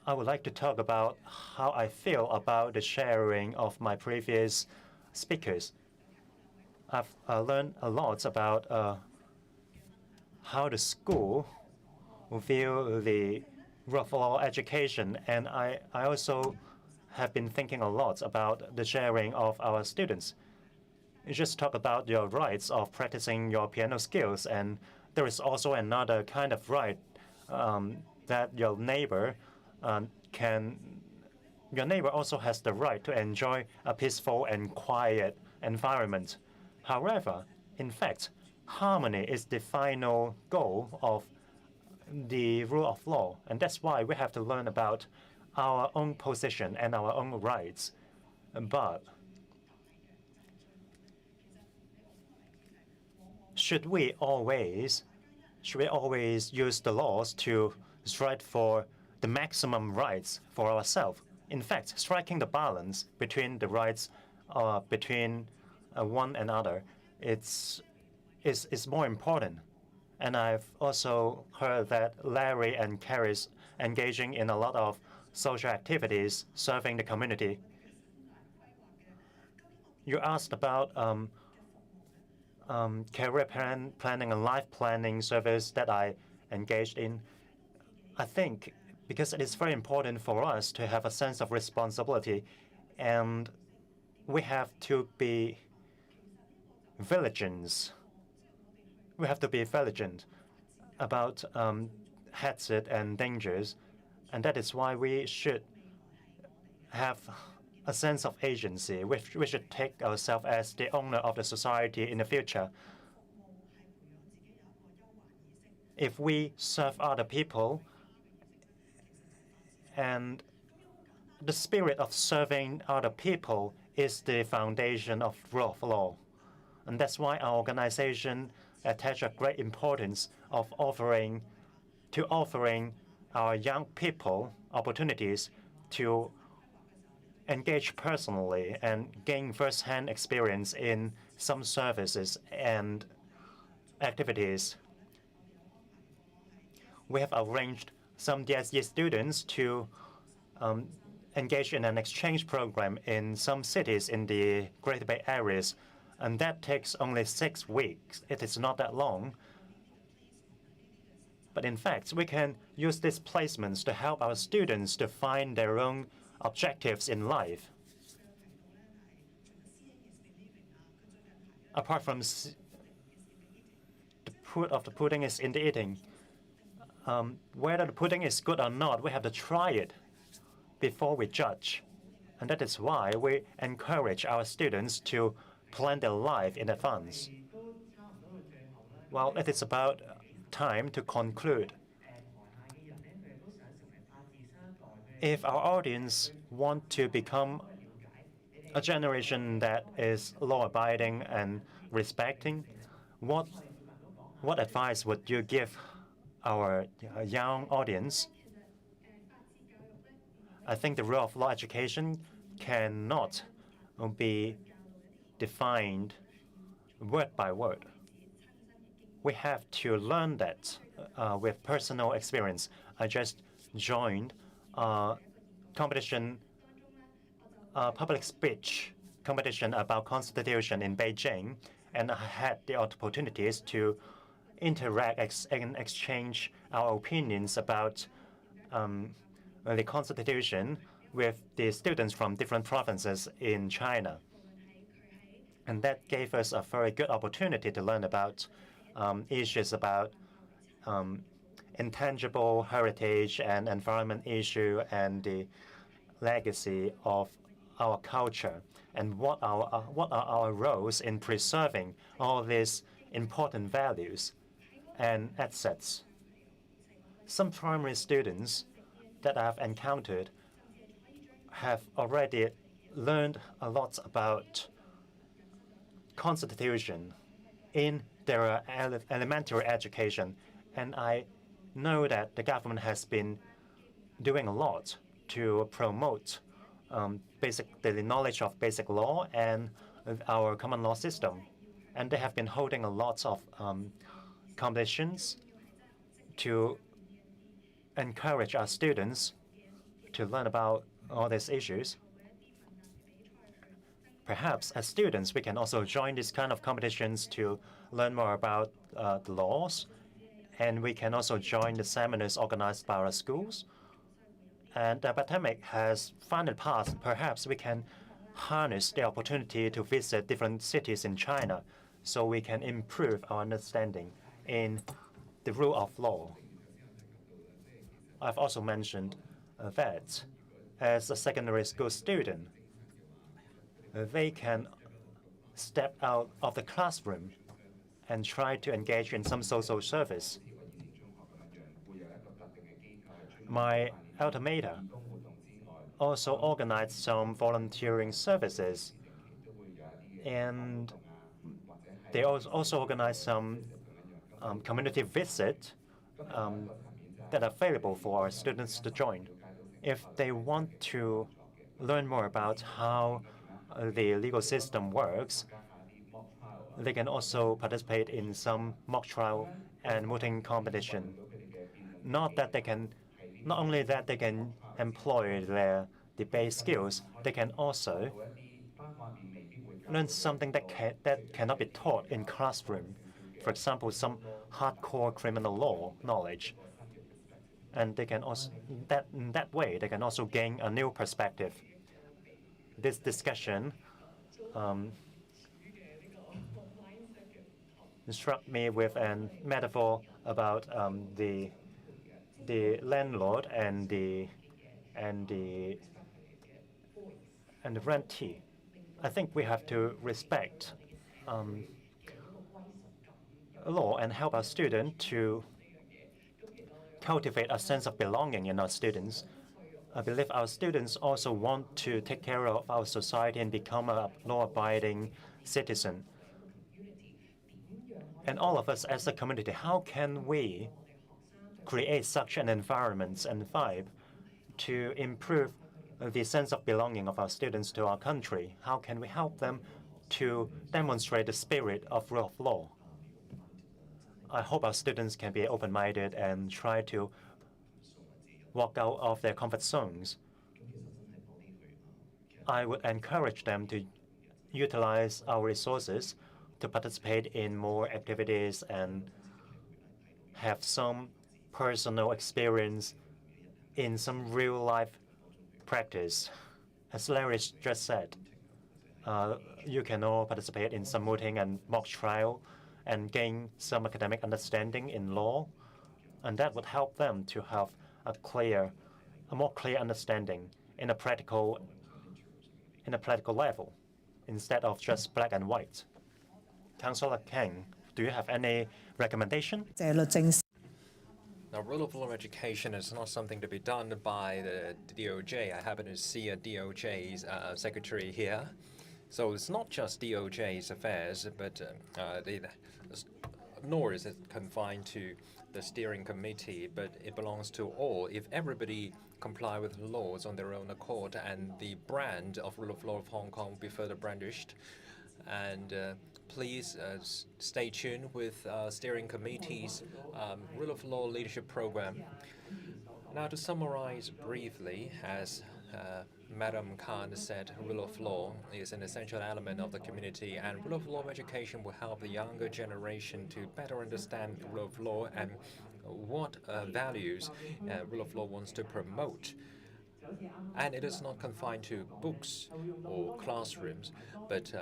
would like to talk about how I feel about the sharing of my previous speakers. I've learned a lot about how the school view the rule of law education, and I also have been thinking a lot about the sharing of our students. You just talk about your rights of practicing your piano skills, and there is also another kind of right that your neighbor your neighbor also has the right to enjoy a peaceful and quiet environment. However, in fact, harmony is the final goal of the rule of law, and that's why we have to learn about our own position and our own rights. But should we always use the laws to strive for the maximum rights for ourselves? In fact, striking the balance between the rights between one another is more important. And I've also heard that Larry and Karis engaging in a lot of social activities serving the community. You asked about career planning and life planning service that I engaged in. I think because it is very important for us to have a sense of responsibility, and we have to be vigilant. We have to be vigilant about hazard and dangers, and that is why we should have a sense of agency. We should take ourselves as the owner of the society in the future. If we serve other people, and the spirit of serving other people is the foundation of rule of law. And that's why our organization attach a great importance of offering our young people opportunities to engage personally and gain first-hand experience in some services and activities. We have arranged some DSE students to engage in an exchange program in some cities in the Greater Bay Areas, and that takes only 6 weeks. It is not that long. But in fact, we can use these placements to help our students to find their own objectives in life. Apart from the proof of the pudding is in the eating. Whether the pudding is good or not, we have to try it before we judge. And that is why we encourage our students to plan their life in advance. Well, it is about time to conclude. If our audience want to become a generation that is law-abiding and respecting, what advice would you give our young audience? I think the rule of law education cannot be defined word by word. We have to learn that with personal experience. I just joined a competition, public speech competition about Constitution in Beijing, and I had the opportunities to interact and exchange our opinions about the Constitution with the students from different provinces in China. And that gave us a very good opportunity to learn about issues about intangible heritage and environment issue and the legacy of our culture and what are our roles in preserving all these important values and assets. Some primary students that I've encountered have already learned a lot about Constitution in their elementary education, and I know that the government has been doing a lot to promote the knowledge of basic law and our common law system. And they have been holding a lot of competitions to encourage our students to learn about all these issues. Perhaps as students, we can also join these kind of competitions to learn more about the laws, and we can also join the seminars organized by our schools. And the pandemic has finally passed. Perhaps we can harness the opportunity to visit different cities in China so we can improve our understanding in the rule of law. I've also mentioned that as a secondary school student, they can step out of the classroom and try to engage in some social service. My alma mater also organized some volunteering services, and they also organized some community visit that are available for our students to join. If they want to learn more about how the legal system works, they can also participate in some mock trial and mooting competition. Not only that they can employ their debate skills, they can also learn something that cannot be taught in classroom. For example, some hardcore criminal law knowledge. And they can also, in that way, they can also gain a new perspective. This discussion struck me with a metaphor about the landlord and the rentee. I think we have to respect law and help our students to cultivate a sense of belonging in our students. I believe our students also want to take care of our society and become a law-abiding citizen. And all of us as a community, how can we create such an environment and vibe to improve the sense of belonging of our students to our country? How can we help them to demonstrate the spirit of rule of law? I hope our students can be open-minded and try to walk out of their comfort zones. I would encourage them to utilize our resources to participate in more activities and have some personal experience in some real-life practice. As Larry just said, you can all participate in some mooting and mock trial and gain some academic understanding in law, and that would help them to have a more clear understanding in a practical level, instead of just black and white. Councillor Kang, do you have any recommendation? Now, rule of law education is not something to be done by the DOJ. I happen to see a DOJ's secretary here. So it's not just DOJ's affairs, but nor is it confined to the steering committee, but it belongs to all. If everybody comply with laws on their own accord, and the brand of rule of law of Hong Kong will be further brandished. And please stay tuned with steering committee's rule of law leadership program. Now, to summarize briefly, as Madam Khan said, rule of law is an essential element of the community, and rule of law education will help the younger generation to better understand rule of law and what values rule of law wants to promote. And it is not confined to books or classrooms, but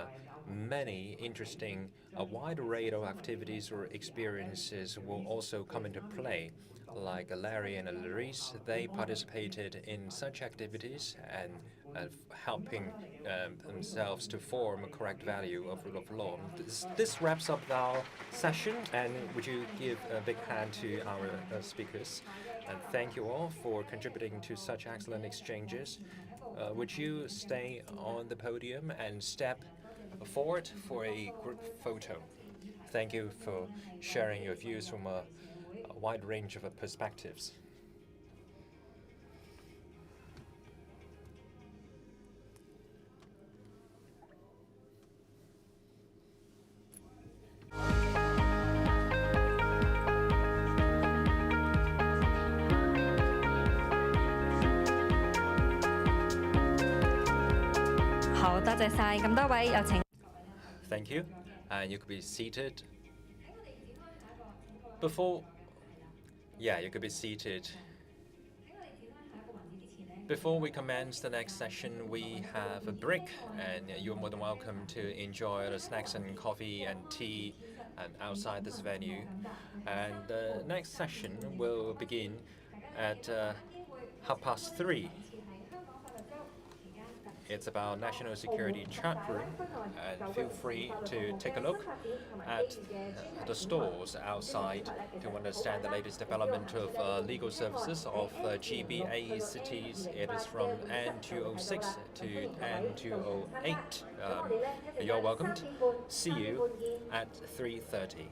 many interesting, a wide array of activities or experiences will also come into play. Like Larry and Larisse, they participated in such activities and helping themselves to form a correct value of rule of law. This wraps up our session, and would you give a big hand to our speakers? And thank you all for contributing to such excellent exchanges. Would you stay on the podium and step forward for a group photo? Thank you for sharing your views from a wide range of perspectives. Thank you, and you could be seated. You could be seated. Before we commence the next session, we have a break, and you're more than welcome to enjoy the snacks and coffee and tea and outside this venue. And the next session will begin at 3:30. It's about National Security Chatroom, and feel free to take a look at the stalls outside to understand the latest development of legal services of GBA cities. It is from N206 to N208. You're welcomed. See you at 3:30.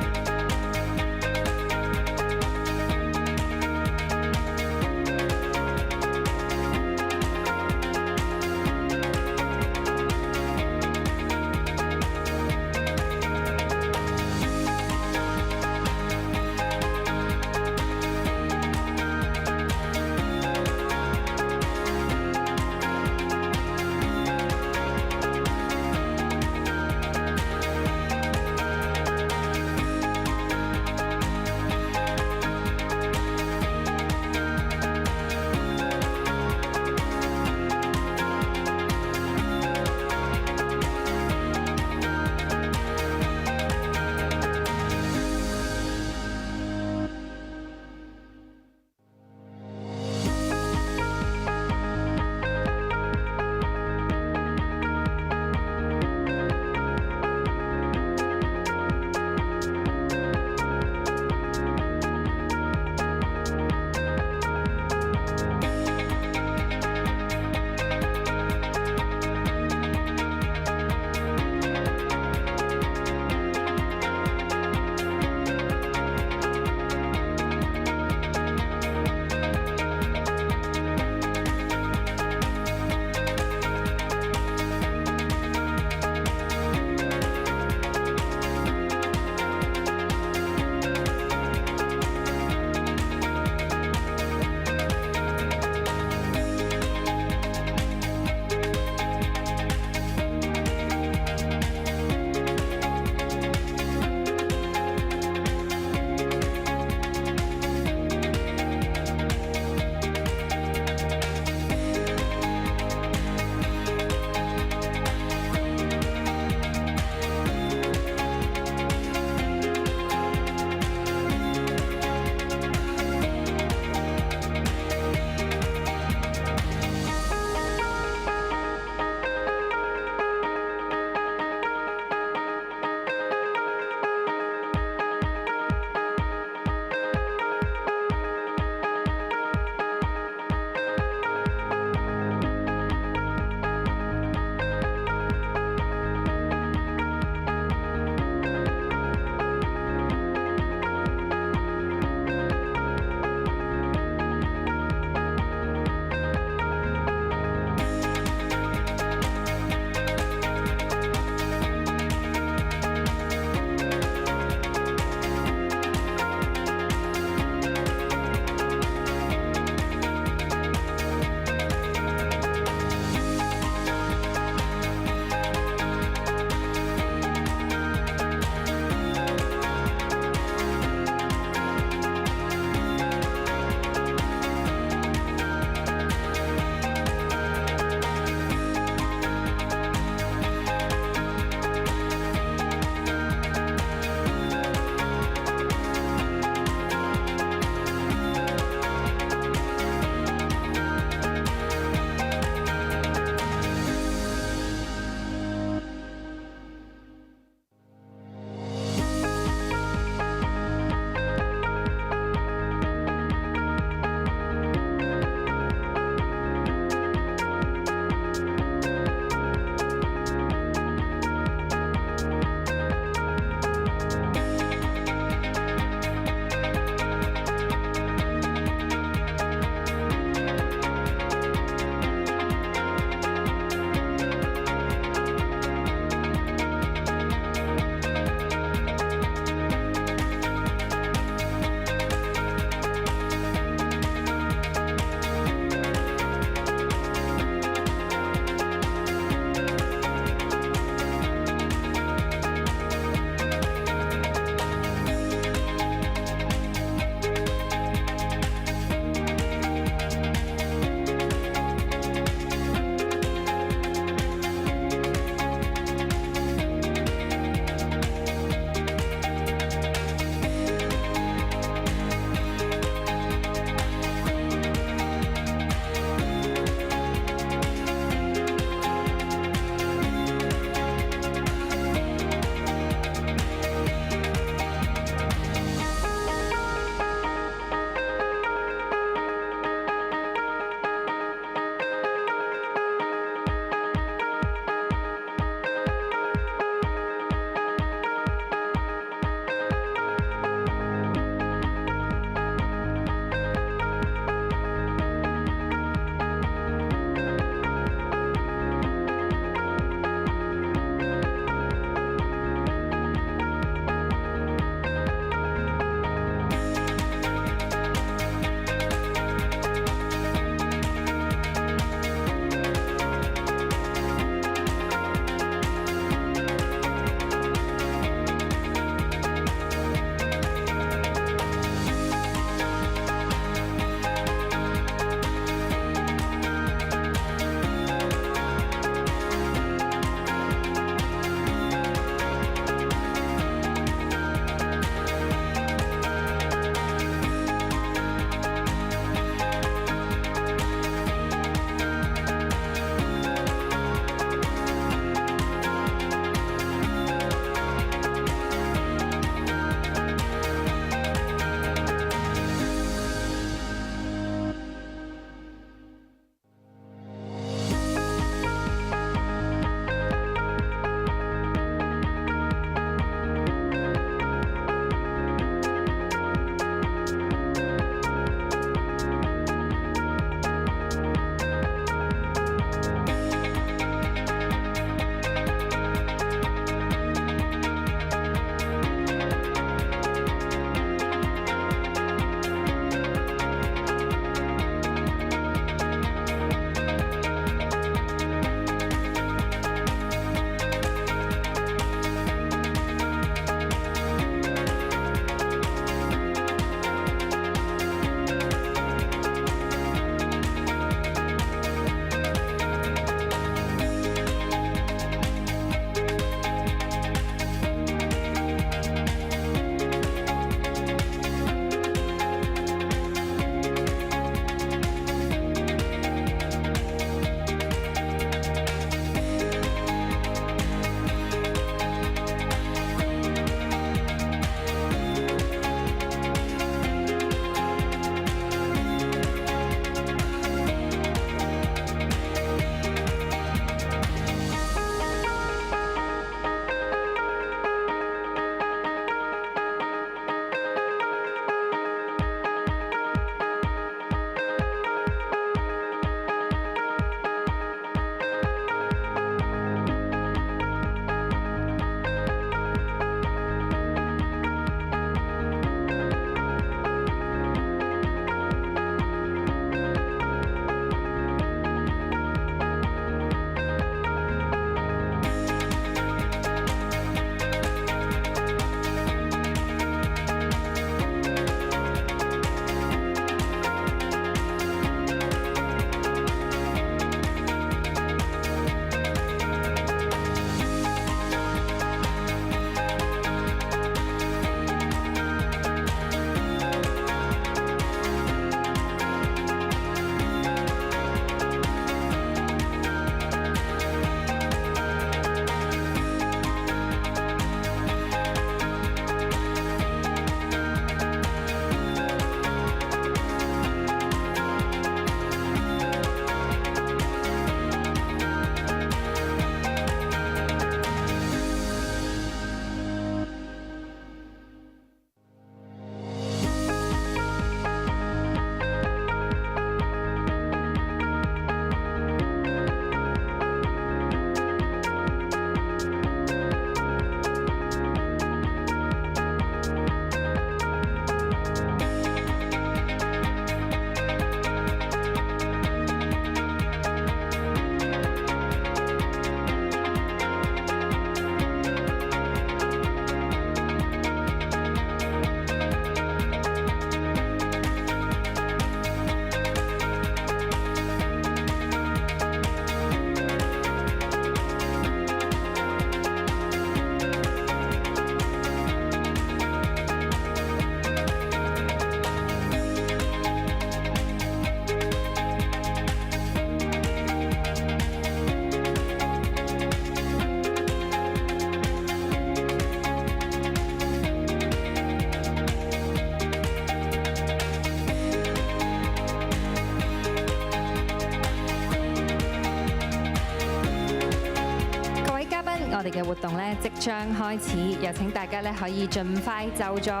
我哋嘅活動咧即將開始，有請大家咧可以盡快就座。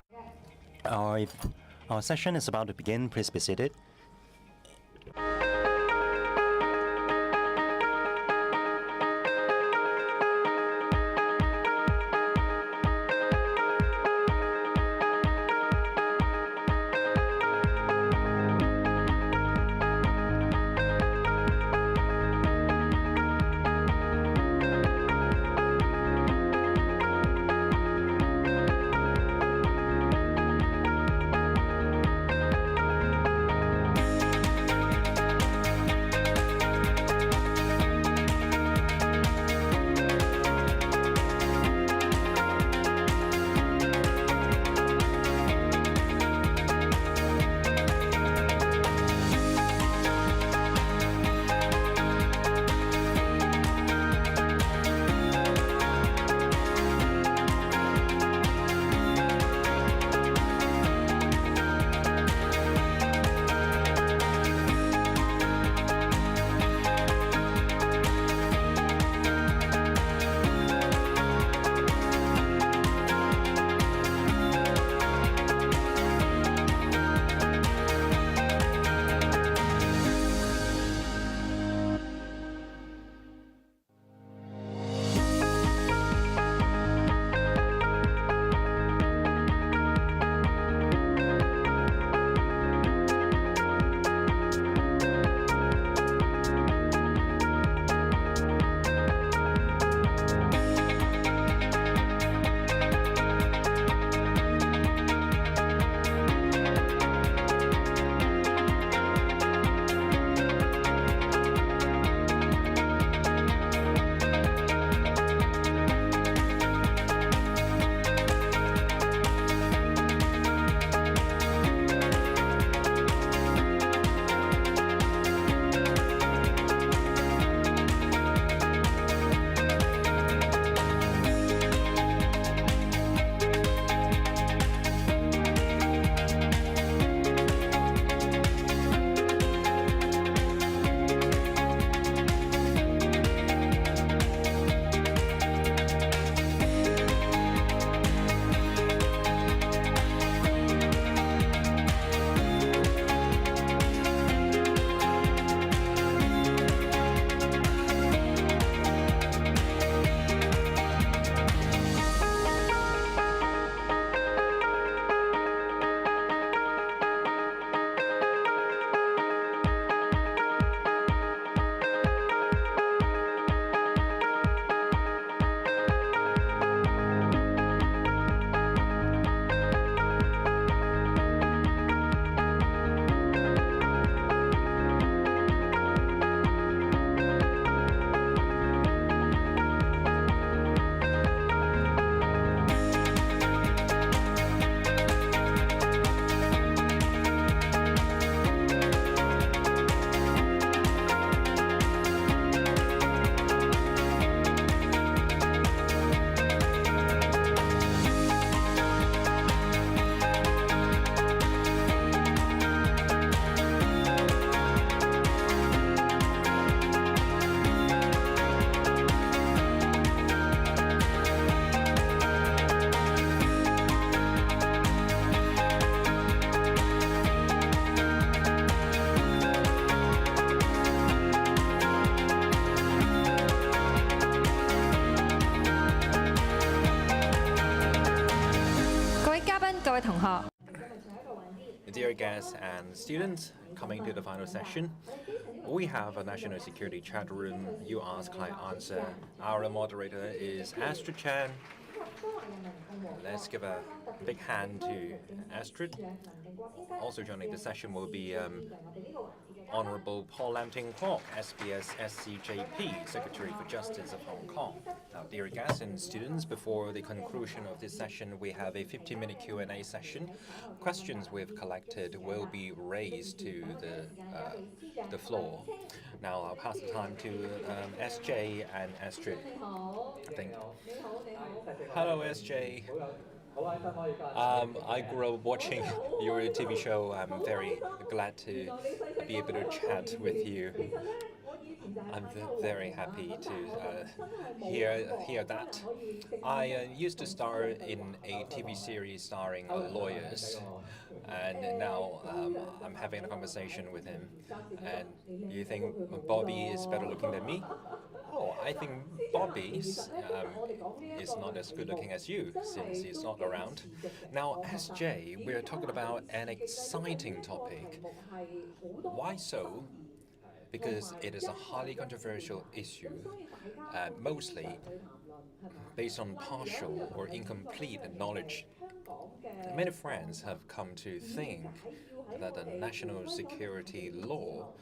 Our session is about to begin. Please be seated. Dear guests and students, coming to the final session, we have a national security chat room. You ask, I answer. Our moderator is Astrid Chan. Let's give a big hand to Astrid. Also joining the session will be Honorable Paul Lam Ting Kwok, SBS SCJP, Secretary for Justice of Hong Kong. Now, dear guests and students, before the conclusion of this session, we have a 15-minute Q&A session. Questions we've collected will be raised to the floor. Now, I'll pass the time to SJ and Astrid. Thank you. Hello, SJ. I grew up watching your TV show. I'm very glad to be able to chat with you. I'm very happy to hear that. I used to star in a TV series starring lawyers, and now I'm having a conversation with him. And you think Bobby is better looking than me? Oh, I think Bobby is not as good looking as you since he's not around. Now, SJ, we're talking about an exciting topic. Why so? Because it is a highly controversial issue, mostly based on partial or incomplete knowledge. Many friends have come to think that the national security law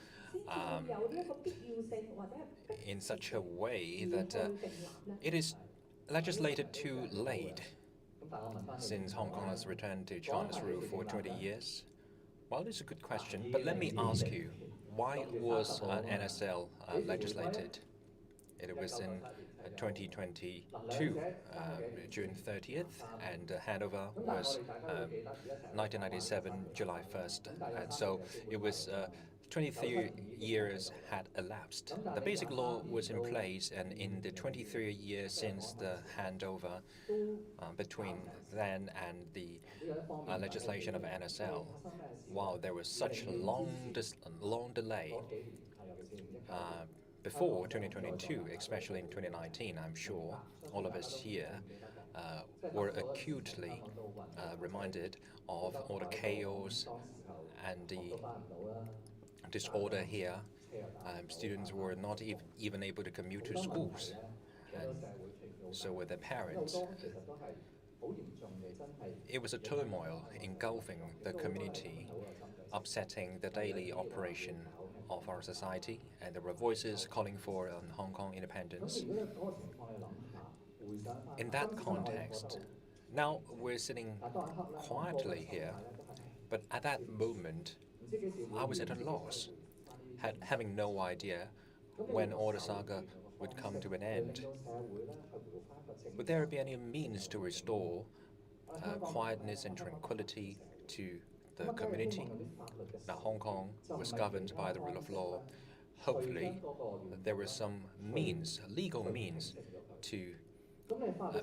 in such a way that it is legislated too late since Hong Kong has returned to China's rule for 20 years. Well, it's a good question, but let me ask you, why was NSL legislated? It was in 2022, June 30th, and handover was 1997, July 1st. And so it was 23 years had elapsed. The basic law was in place, and in the 23 years since the handover between then and the legislation of NSL, while there was such a long delay, before 2022, especially in 2019, I'm sure all of us here were acutely reminded of all the chaos and the disorder here. Students were not even able to commute to schools, and so were their parents. It was a turmoil engulfing the community, upsetting the daily operation of our society, and there were voices calling for Hong Kong independence. In that context, now we're sitting quietly here, but at that moment, I was at a loss, having no idea when all the saga would come to an end. Would there be any means to restore quietness and tranquility to the community? Now, Hong Kong was governed by the rule of law. Hopefully, there were some means, legal means, to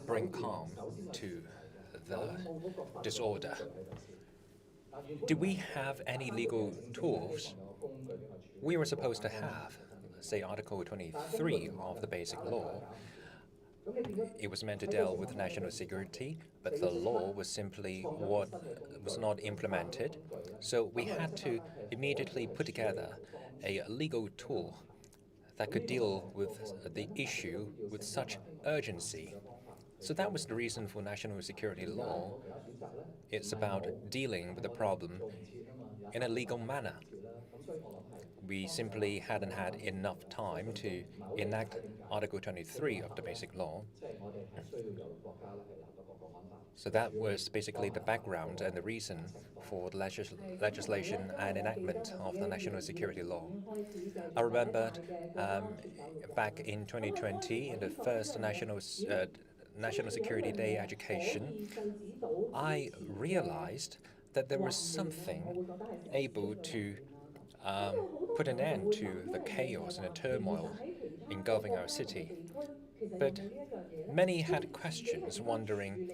bring calm to the disorder. Do we have any legal tools? We were supposed to have, say, Article 23 of the Basic Law. It was meant to deal with national security, but the law was simply what was not implemented. So we had to immediately put together a legal tool that could deal with the issue with such urgency. So that was the reason for national security law. It's about dealing with the problem in a legal manner. We simply hadn't had enough time to enact Article 23 of the Basic Law. So that was basically the background and the reason for the legislation and enactment of the national security law. I remembered back in 2020, in the first National Security Day education, I realized that there was something able to put an end to the chaos and the turmoil engulfing our city. But many had questions, wondering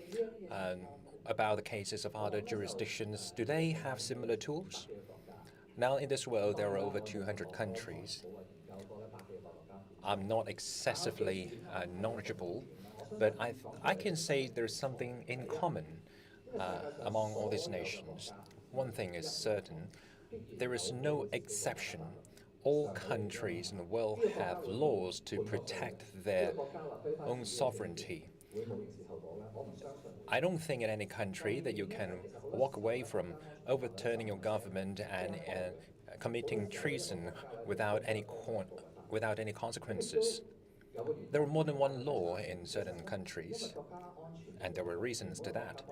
about the cases of other jurisdictions. Do they have similar tools? Now, in this world, there are over 200 countries. I'm not excessively knowledgeable, but I can say there's something in common among all these nations. One thing is certain, there is no exception. All countries in the world have laws to protect their own sovereignty. I don't think in any country that you can walk away from overturning your government and committing treason without any consequences. There are more than one law in certain countries, and there were reasons to that,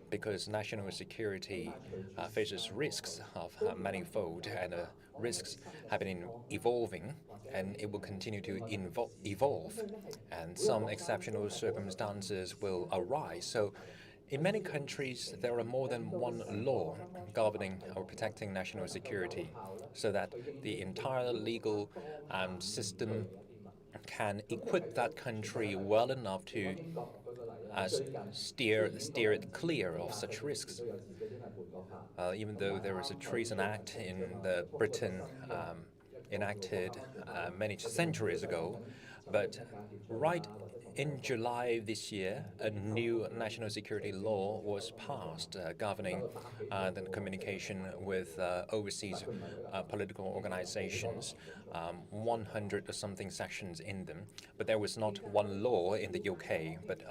because national security faces risks of manifold, and risks have been evolving, and it will continue to evolve, and some exceptional circumstances will arise. So In many countries, there are more than one law governing or protecting national security, so that the entire legal system can equip that country well enough to steer it clear of such risks. Even though there was a Treason Act in Britain enacted many centuries ago, but right in July this year, a new national security law was passed governing the communication with overseas political organizations, 100 or something sections in them. But there was not one law in the UK, but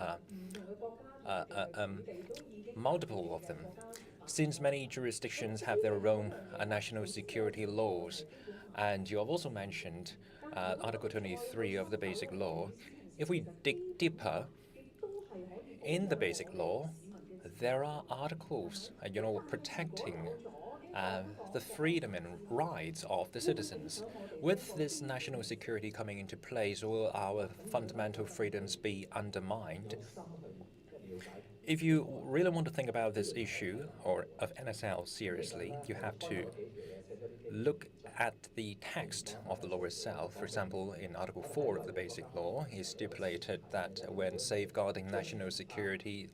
multiple of them. Since many jurisdictions have their own national security laws, and you have also mentioned Article 23 of the Basic Law, if we dig deeper in the Basic Law, there are articles, protecting the freedom and rights of the citizens. With this national security coming into place, will our fundamental freedoms be undermined? If you really want to think about this issue or of NSL seriously, you have to look at the text of the law itself. For example, in Article 4 of the Basic Law, it stipulated that when safeguarding national security,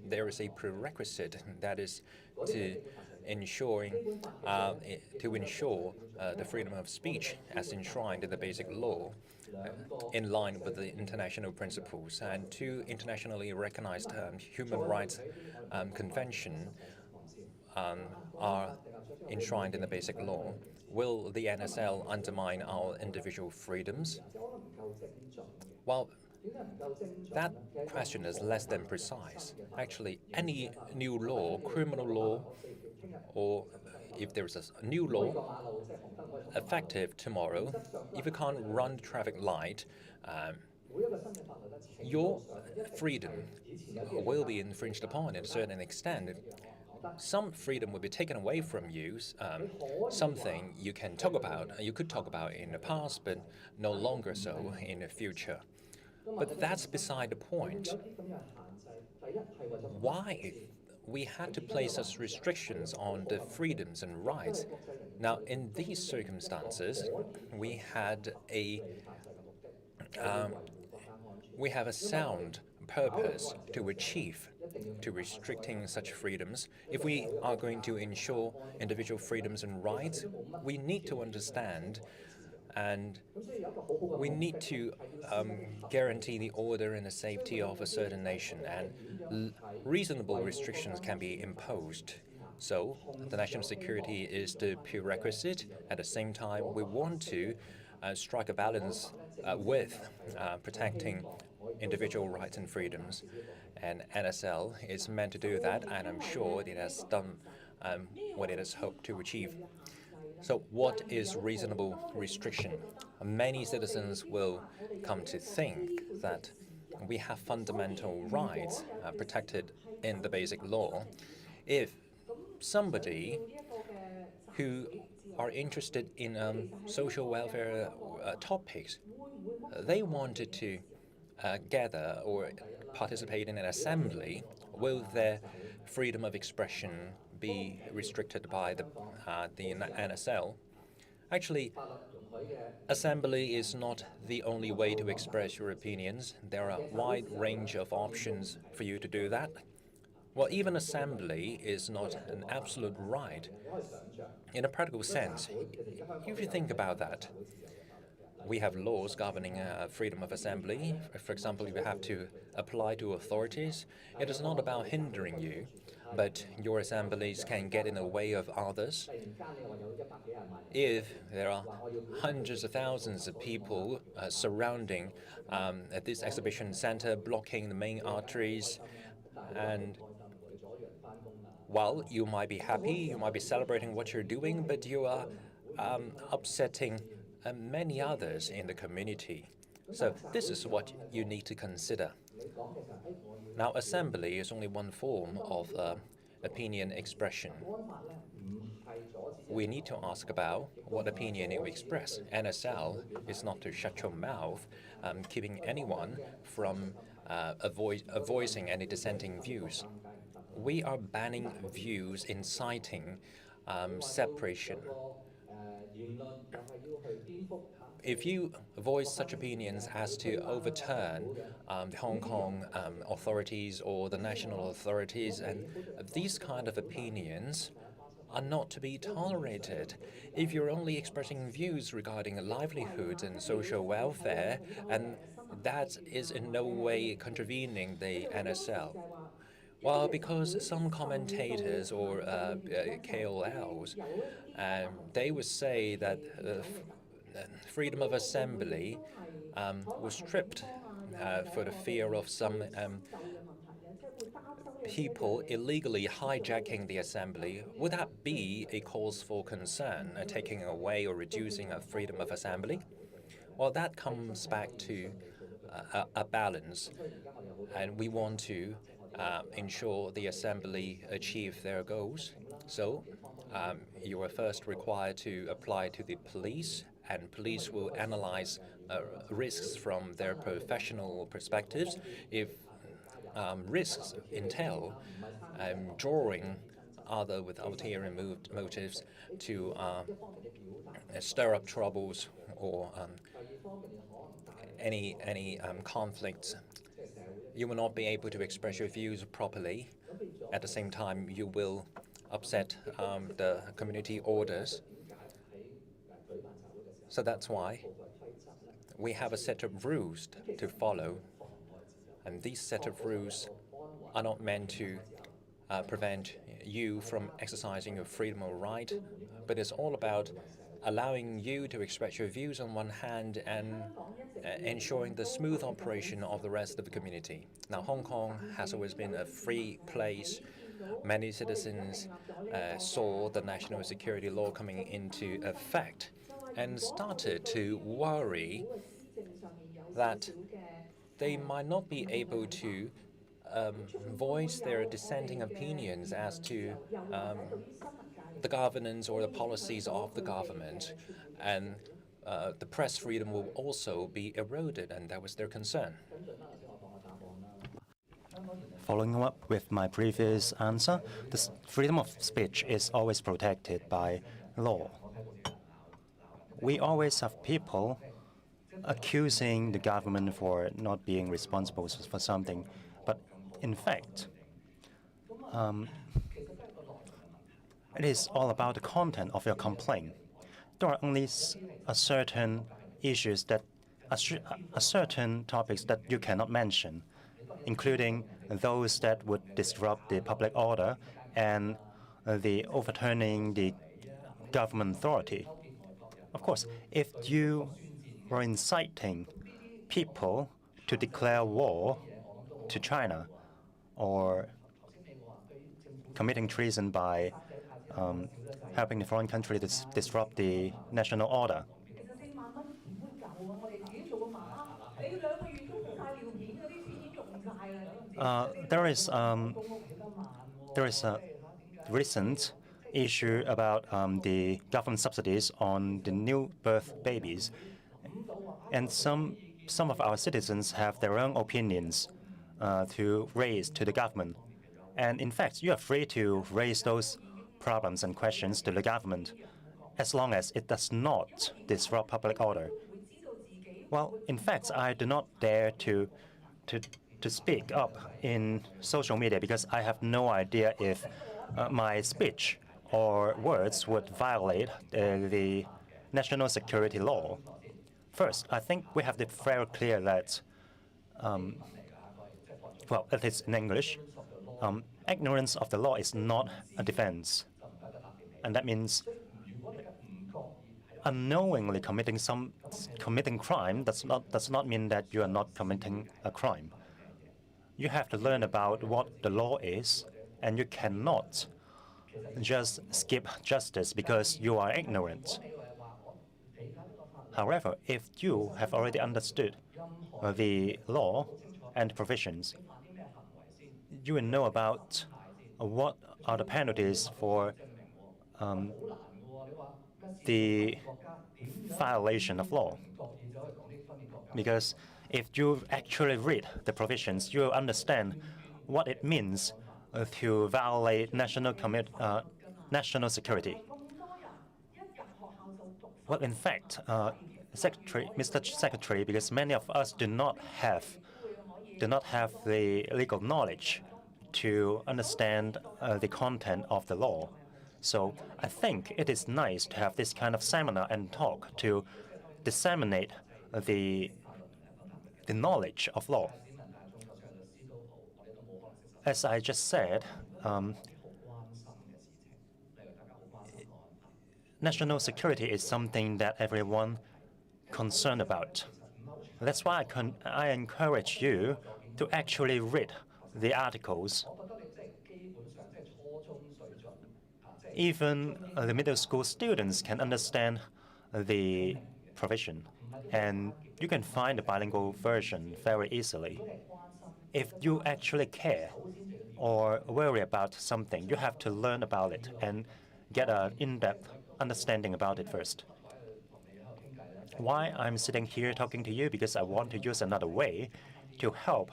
there is a prerequisite, that is to ensuring to ensure the freedom of speech as enshrined in the Basic Law, in line with the international principles. And two internationally recognized human rights convention are enshrined in the Basic Law. Will the NSL undermine our individual freedoms? Well, that question is less than precise. Actually, any new law, criminal law, or if there's a new law effective tomorrow, if you can't run the traffic light, your freedom will be infringed upon at a certain extent. Some freedom will be taken away from you, something you can talk about, you could talk about in the past, but no longer so in the future. But that's beside the point. Why we had to place such restrictions on the freedoms and rights? Now, in these circumstances, we had we have a sound purpose to achieve, to restricting such freedoms. If we are going to ensure individual freedoms and rights, we need to understand and we need to guarantee the order and the safety of a certain nation, and reasonable restrictions can be imposed. So the national security is the prerequisite. At the same time, we want to strike a balance with protecting individual rights and freedoms. And NSL is meant to do that, and I'm sure it has done what it has hoped to achieve. So what is reasonable restriction? Many citizens will come to think that we have fundamental rights protected in the Basic Law. If somebody who are interested in social welfare topics, they wanted to gather or participate in an assembly, will their freedom of expression be restricted by the NSL? Actually, assembly is not the only way to express your opinions. There are a wide range of options for you to do that. Well, even assembly is not an absolute right. In a practical sense, if you think about that, we have laws governing freedom of assembly. For example, you have to apply to authorities. It is not about hindering you, but your assemblies can get in the way of others. If there are hundreds of thousands of people surrounding at this exhibition center, blocking the main arteries, and well, you might be happy, you might be celebrating what you're doing, but you are upsetting many others in the community. So this is what you need to consider. Now, assembly is only one form of opinion expression. We need to ask about what opinion you express. NSL is not to shut your mouth, keeping anyone from voicing any dissenting views. we are banning views inciting separation. If you voice such opinions as to overturn the Hong Kong authorities or the national authorities, and these kind of opinions are not to be tolerated. If you're only expressing views regarding livelihoods and social welfare, and that is in no way contravening the NSL. Well, because some commentators or KOLs, they would say that freedom of assembly was stripped for the fear of some people illegally hijacking the assembly. Would that be a cause for concern, taking away or reducing freedom of assembly? Well, that comes back to a balance, and we want to ensure the assembly achieve their goals. So you are first required to apply to the police, and police will analyze risks from their professional perspectives. If risks entail drawing other with ulterior motives to stir up troubles or any conflicts, you will not be able to express your views properly. At the same time, you will upset the community orders. So that's why we have a set of rules to follow. And these set of rules are not meant to prevent you from exercising your freedom of right, but it's all about allowing you to express your views on one hand and ensuring the smooth operation of the rest of the community. Now, Hong Kong has always been a free place. Many citizens saw the national security law coming into effect and started to worry that they might not be able to voice their dissenting opinions as to the governance or the policies of the government, and the press freedom will also be eroded, and that was their concern. Following up with my previous answer, the freedom of speech is always protected by law. We always have people accusing the government for not being responsible for something, but in fact, it is all about the content of your complaint. There are only certain issues that certain topics that you cannot mention, including those that would disrupt the public order and the overturning the government authority. Of course, if you were inciting people to declare war to China or committing treason by helping the foreign country to disrupt the national order, there is a recent issue about the government subsidies on the new birth babies, and some of our citizens have their own opinions to raise to the government. And in fact, you are free to raise those problems and questions to the government as long as it does not disrupt public order. Well, in fact, I do not dare to speak up in social media because I have no idea if my speech or words would violate the national security law. First, I think we have to be very clear that, well, it is in English, ignorance of the law is not a defense. And that means unknowingly committing crime does not mean that you are not committing a crime. You have to learn about what the law is, and you cannot just skip justice because you are ignorant. However, if you have already understood the law and provisions, you will know about what are the penalties for the violation of law. Because if you actually read the provisions, you will understand what it means to violate national security. Well, in fact, Mr. Secretary, because many of us do not have the legal knowledge to understand the content of the law. So I think it is nice to have this kind of seminar and talk to disseminate the knowledge of law. As I just said, national security is something that everyone concerned about. That's why I encourage you to actually read the articles. Even the middle school students can understand the provision, and you can find the bilingual version very easily. If you actually care or worry about something, you have to learn about it and get an in-depth understanding about it first. Why I'm sitting here talking to you? Because I want to use another way to help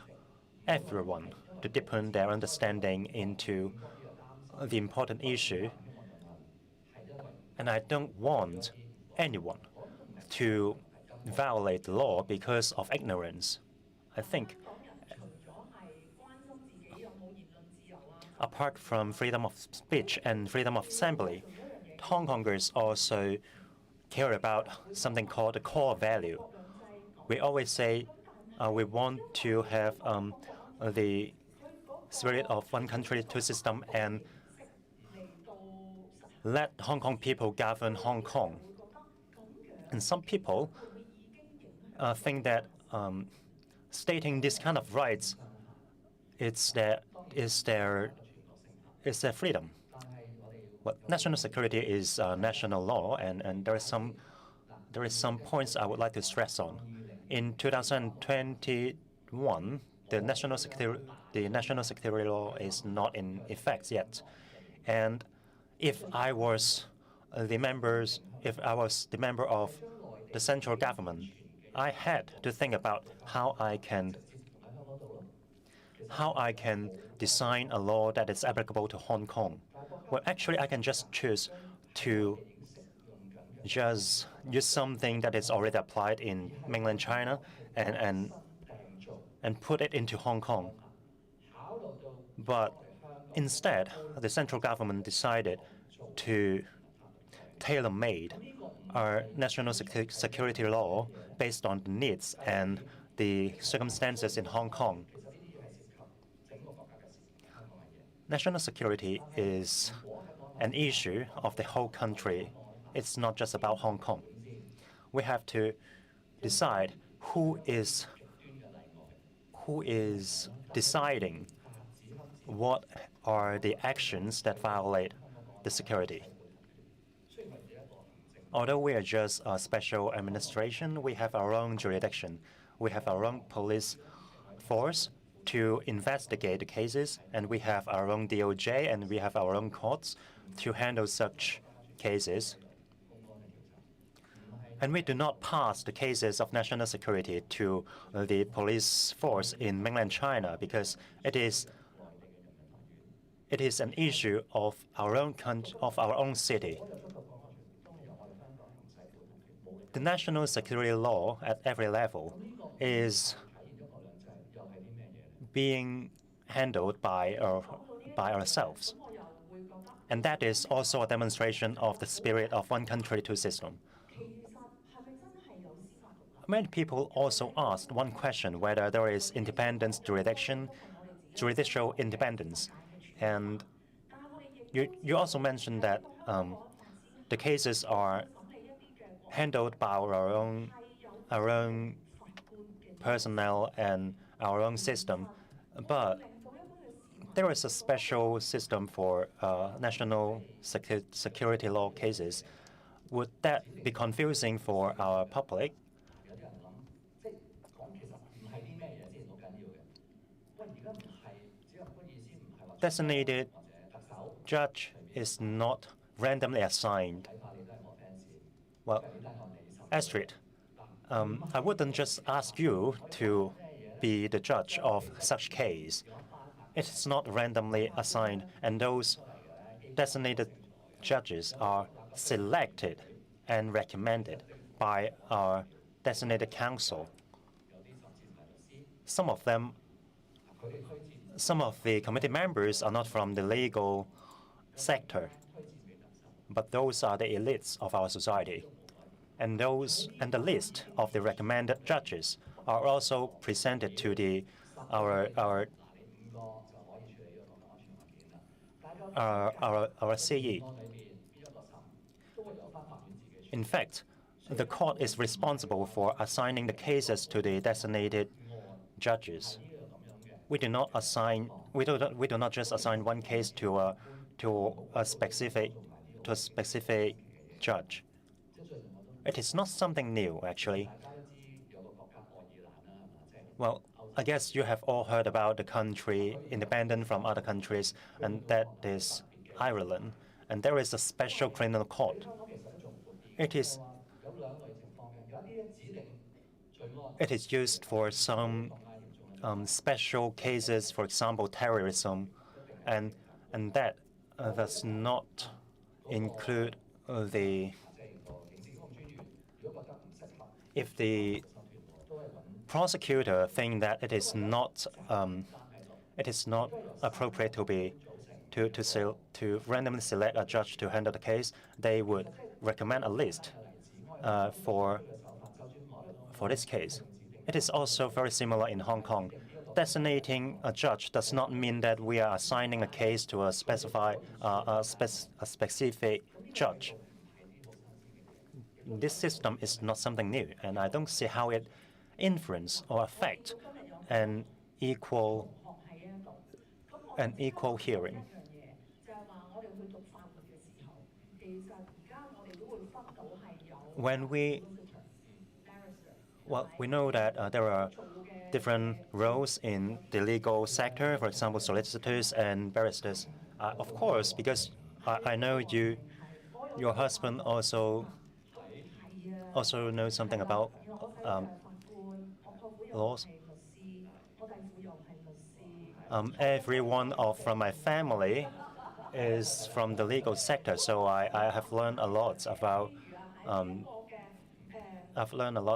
everyone to deepen their understanding into the important issue. And I don't want anyone to violate the law because of ignorance. I think apart from freedom of speech and freedom of assembly, Hong Kongers also care about something called the core value. We always say we want to have the spirit of one country, two systems, and let Hong Kong people govern Hong Kong. And some people think that stating this kind of rights is their freedom. Well, national security is national law, and there is some points I would like to stress on. In 2021, the national security law is not in effect yet, and if I was the member of the central government, I had to think about how I can design a law that is applicable to Hong Kong. Well, actually, I can just choose to just use something that is already applied in mainland China and put it into Hong Kong. But instead, the central government decided to tailor-made our national security law based on the needs and the circumstances in Hong Kong. National security is an issue of the whole country. It's not just about Hong Kong. We have to decide who is deciding what are the actions that violate the security. Although we are just a special administration, we have our own jurisdiction. We have our own police force to investigate the cases, and we have our own DOJ, and we have our own courts to handle such cases. And we do not pass the cases of national security to the police force in mainland China because it is an issue of our own city. The national security law at every level is being handled by ourselves. And that is also a demonstration of the spirit of one country, two systems. Many people also asked one question, whether there is judicial independence. And you also mentioned that the cases are handled by our own personnel and our own system. But there is a special system for national security law cases. Would that be confusing for our public? Designated judge is not randomly assigned. Well, Astrid, I wouldn't just ask you to be the judge of such case. It is not randomly assigned, and those designated judges are selected and recommended by our designated council. Some of them, some of the committee members are not from the legal sector, but those are the elites of our society. And the list of the recommended judges are also presented to our CE. In fact, the court is responsible for assigning the cases to the designated judges. We do not just assign one case to a specific judge. It is not something new, actually. Well, I guess you have all heard about the country independent from other countries, and that is Ireland. And there is a special criminal court. It is used for some special cases, for example, terrorism, and that does not include if the prosecutor think that it is not appropriate to randomly select a judge to handle the case, they would recommend a list for this case. It is also very similar in Hong Kong. Designating a judge does not mean that we are assigning a case to a specific judge. This system is not something new, and I don't see how it influence or affect an equal hearing. We know that there are different roles in the legal sector, for example, solicitors and barristers. Of course, because I know your husband also knows something about laws. Everyone from my family is from the legal sector, so I have learned a lot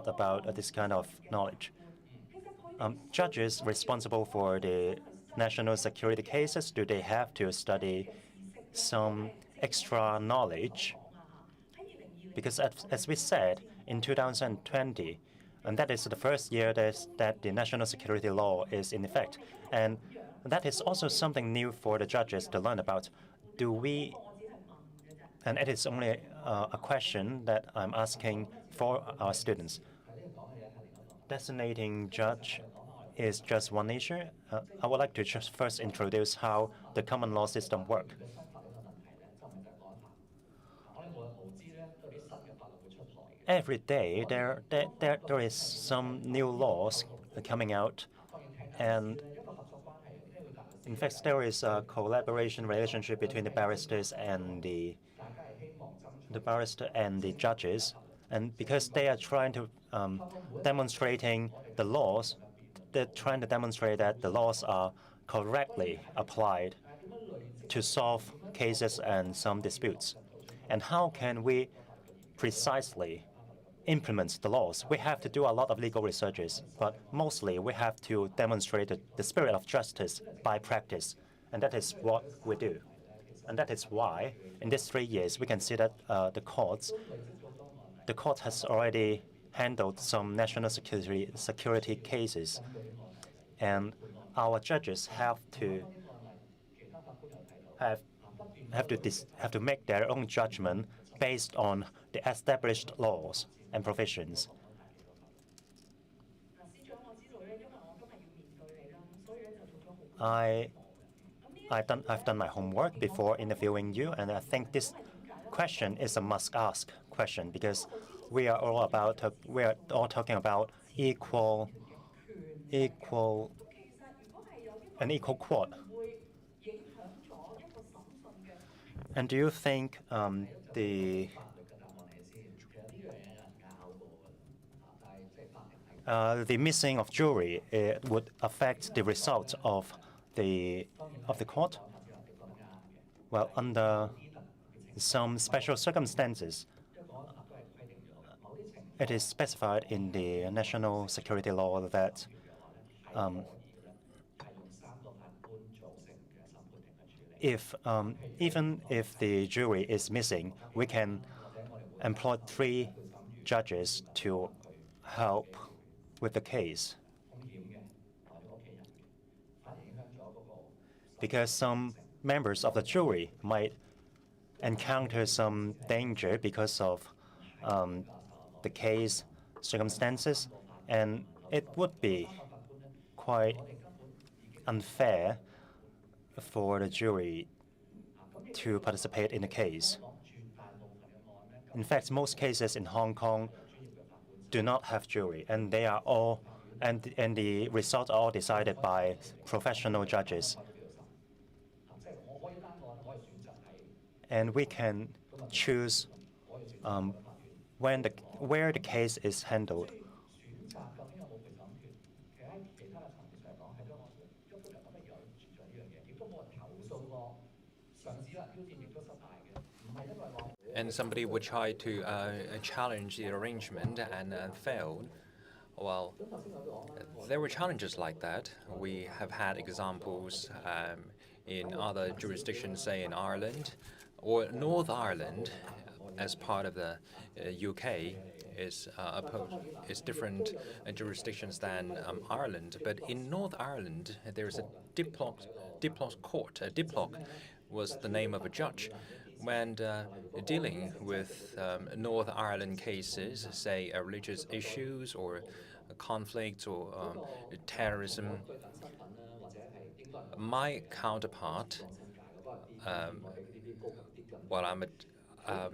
about this kind of knowledge. Judges responsible for the national security cases, do they have to study some extra knowledge? Because as we said, in 2020, and that is the first year that the national security law is in effect, and that is also something new for the judges to learn about. And it is only a question that I'm asking for our students. Designating judge is just one issue. I would like to just first introduce how the common law system works. Every day there is some new laws coming out, and in fact there is a collaboration relationship between the barristers and the judges, and because they are trying to demonstrating the laws, they're trying to demonstrate that the laws are correctly applied to solve cases and some disputes. And how can we precisely implement the laws? We have to do a lot of legal researches, but mostly we have to demonstrate the spirit of justice by practice, and that is what we do. And that is why, in these 3 years, we can see that the court has already handled some national security cases, and our judges have to make their own judgment based on the established laws and provisions. I've done my homework before interviewing you, and I think this question is a must-ask question because we are all talking about an equal court. And do you think the missing of jury would affect the result of the court? Well, under some special circumstances, it is specified in the national security law that even if the jury is missing, we can employ 3 judges to help with the case. Because some members of the jury might encounter some danger because of the case circumstances, and it would be quite unfair for the jury to participate in the case. In fact, most cases in Hong Kong do not have jury, and they are all and the results are all decided by professional judges. And we can choose where the case is handled. And somebody would try to challenge the arrangement and failed. Well, there were challenges like that. We have had examples in other jurisdictions, say in Ireland or North Ireland, as part of the UK, is different jurisdictions than Ireland. But in North Ireland, there is a Diplock court. Diplock was the name of a judge. When dealing with North Ireland cases, say religious issues or conflicts or terrorism, my counterpart,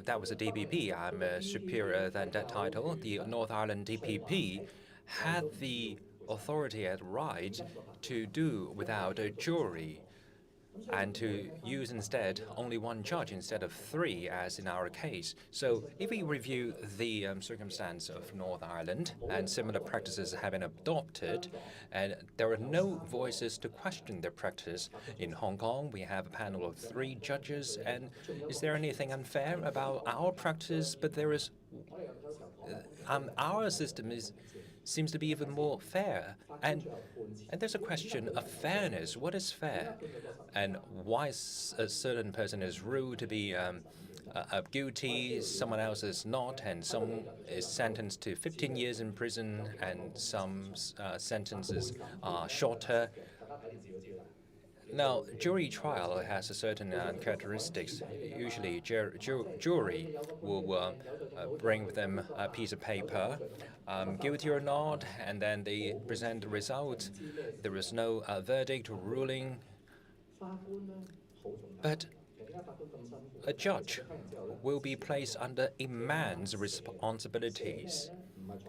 that was a DPP. I'm superior than that title. The North Ireland DPP had the authority and right to do without a jury and to use instead only 1 judge instead of 3, as in our case. So if we review the circumstance of North Ireland, and similar practices have been adopted, and there are no voices to question their practice. In Hong Kong, we have a panel of 3 judges, and is there anything unfair about our practice? But there is, our system seems to be even more fair. And there's a question of fairness. What is fair? And why a certain person is ruled to be guilty, someone else is not, and some is sentenced to 15 years in prison, and some sentences are shorter. Now, jury trial has a certain characteristics. Usually, jury will bring with them a piece of paper, guilty or not, and then they present the results. There is no verdict or ruling. But a judge will be placed under immense responsibilities.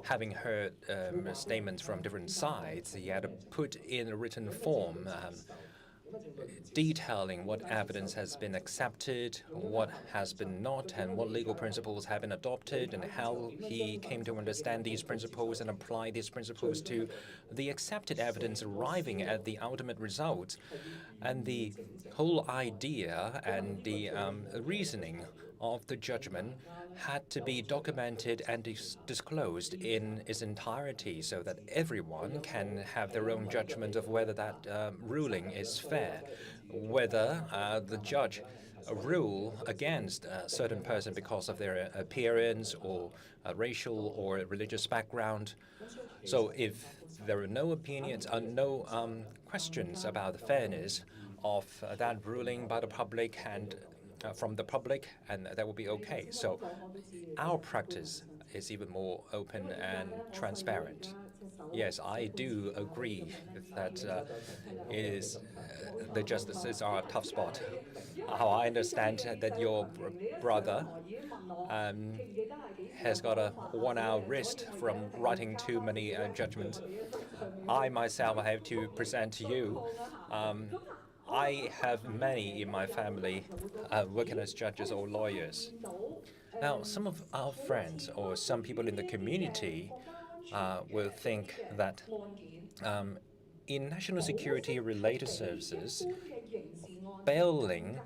Having heard statements from different sides, he had to put in a written form detailing what evidence has been accepted, what has been not, and what legal principles have been adopted, and how he came to understand these principles and apply these principles to the accepted evidence, arriving at the ultimate result. And the whole idea and the reasoning of the judgment had to be documented and disclosed in its entirety, so that everyone can have their own judgment of whether that ruling is fair, whether the judge rule against a certain person because of their appearance or racial or religious background. So if there are no opinions, no questions about the fairness of that ruling by the public and from the public, and that will be okay. So our practice is even more open and transparent. Yes, I do agree that the justices are a tough spot. How I understand that your brother has got a worn-out wrist from writing too many judgments. I myself have to present to you. I have many in my family working as judges or lawyers. Now, some of our friends or some people in the community will think that In national security related services, bailing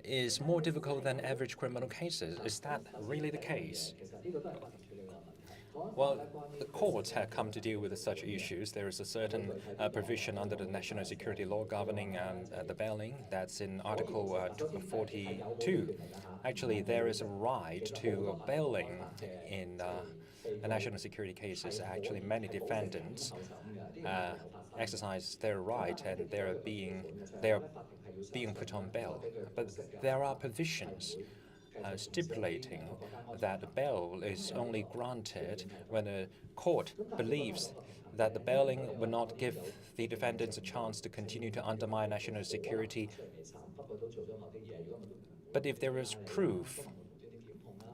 is more difficult than average criminal cases. Is that really the case? Well, the courts have come to deal with such issues. There is a certain provision under the national security law governing the bailing. That's in Article 42. Actually, there is a right to bailing in national security cases. Actually, many defendants exercise their right and they are being put on bail. But there are provisions stipulating that bail is only granted when a court believes that the bailing will not give the defendants a chance to continue to undermine national security. But if there is proof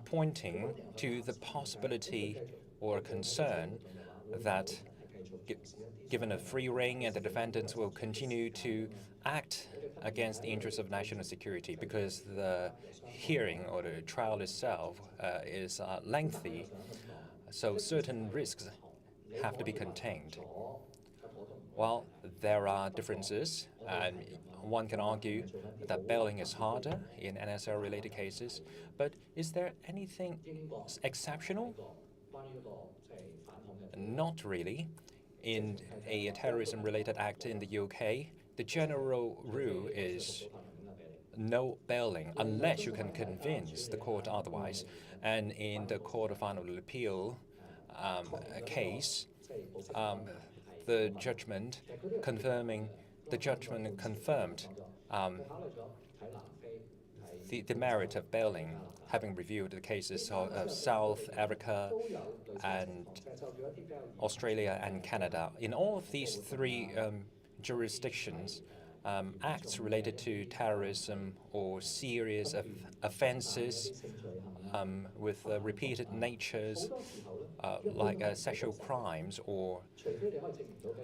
pointing to the possibility or concern that given a free rein and the defendants will continue to act against the interests of national security because the hearing or the trial itself is lengthy, so certain risks have to be contained. Well, there are differences, and one can argue that bailing is harder in NSL-related cases, but is there anything exceptional? Not really. In a terrorism-related act in the UK, the general rule is no bailing unless you can convince the court otherwise. And in the Court of Final Appeal case, the judgment confirmed the merit of bailing, having reviewed the cases of South Africa and Australia and Canada. In all of these three jurisdictions, acts related to terrorism or serious offenses with repeated natures like sexual crimes or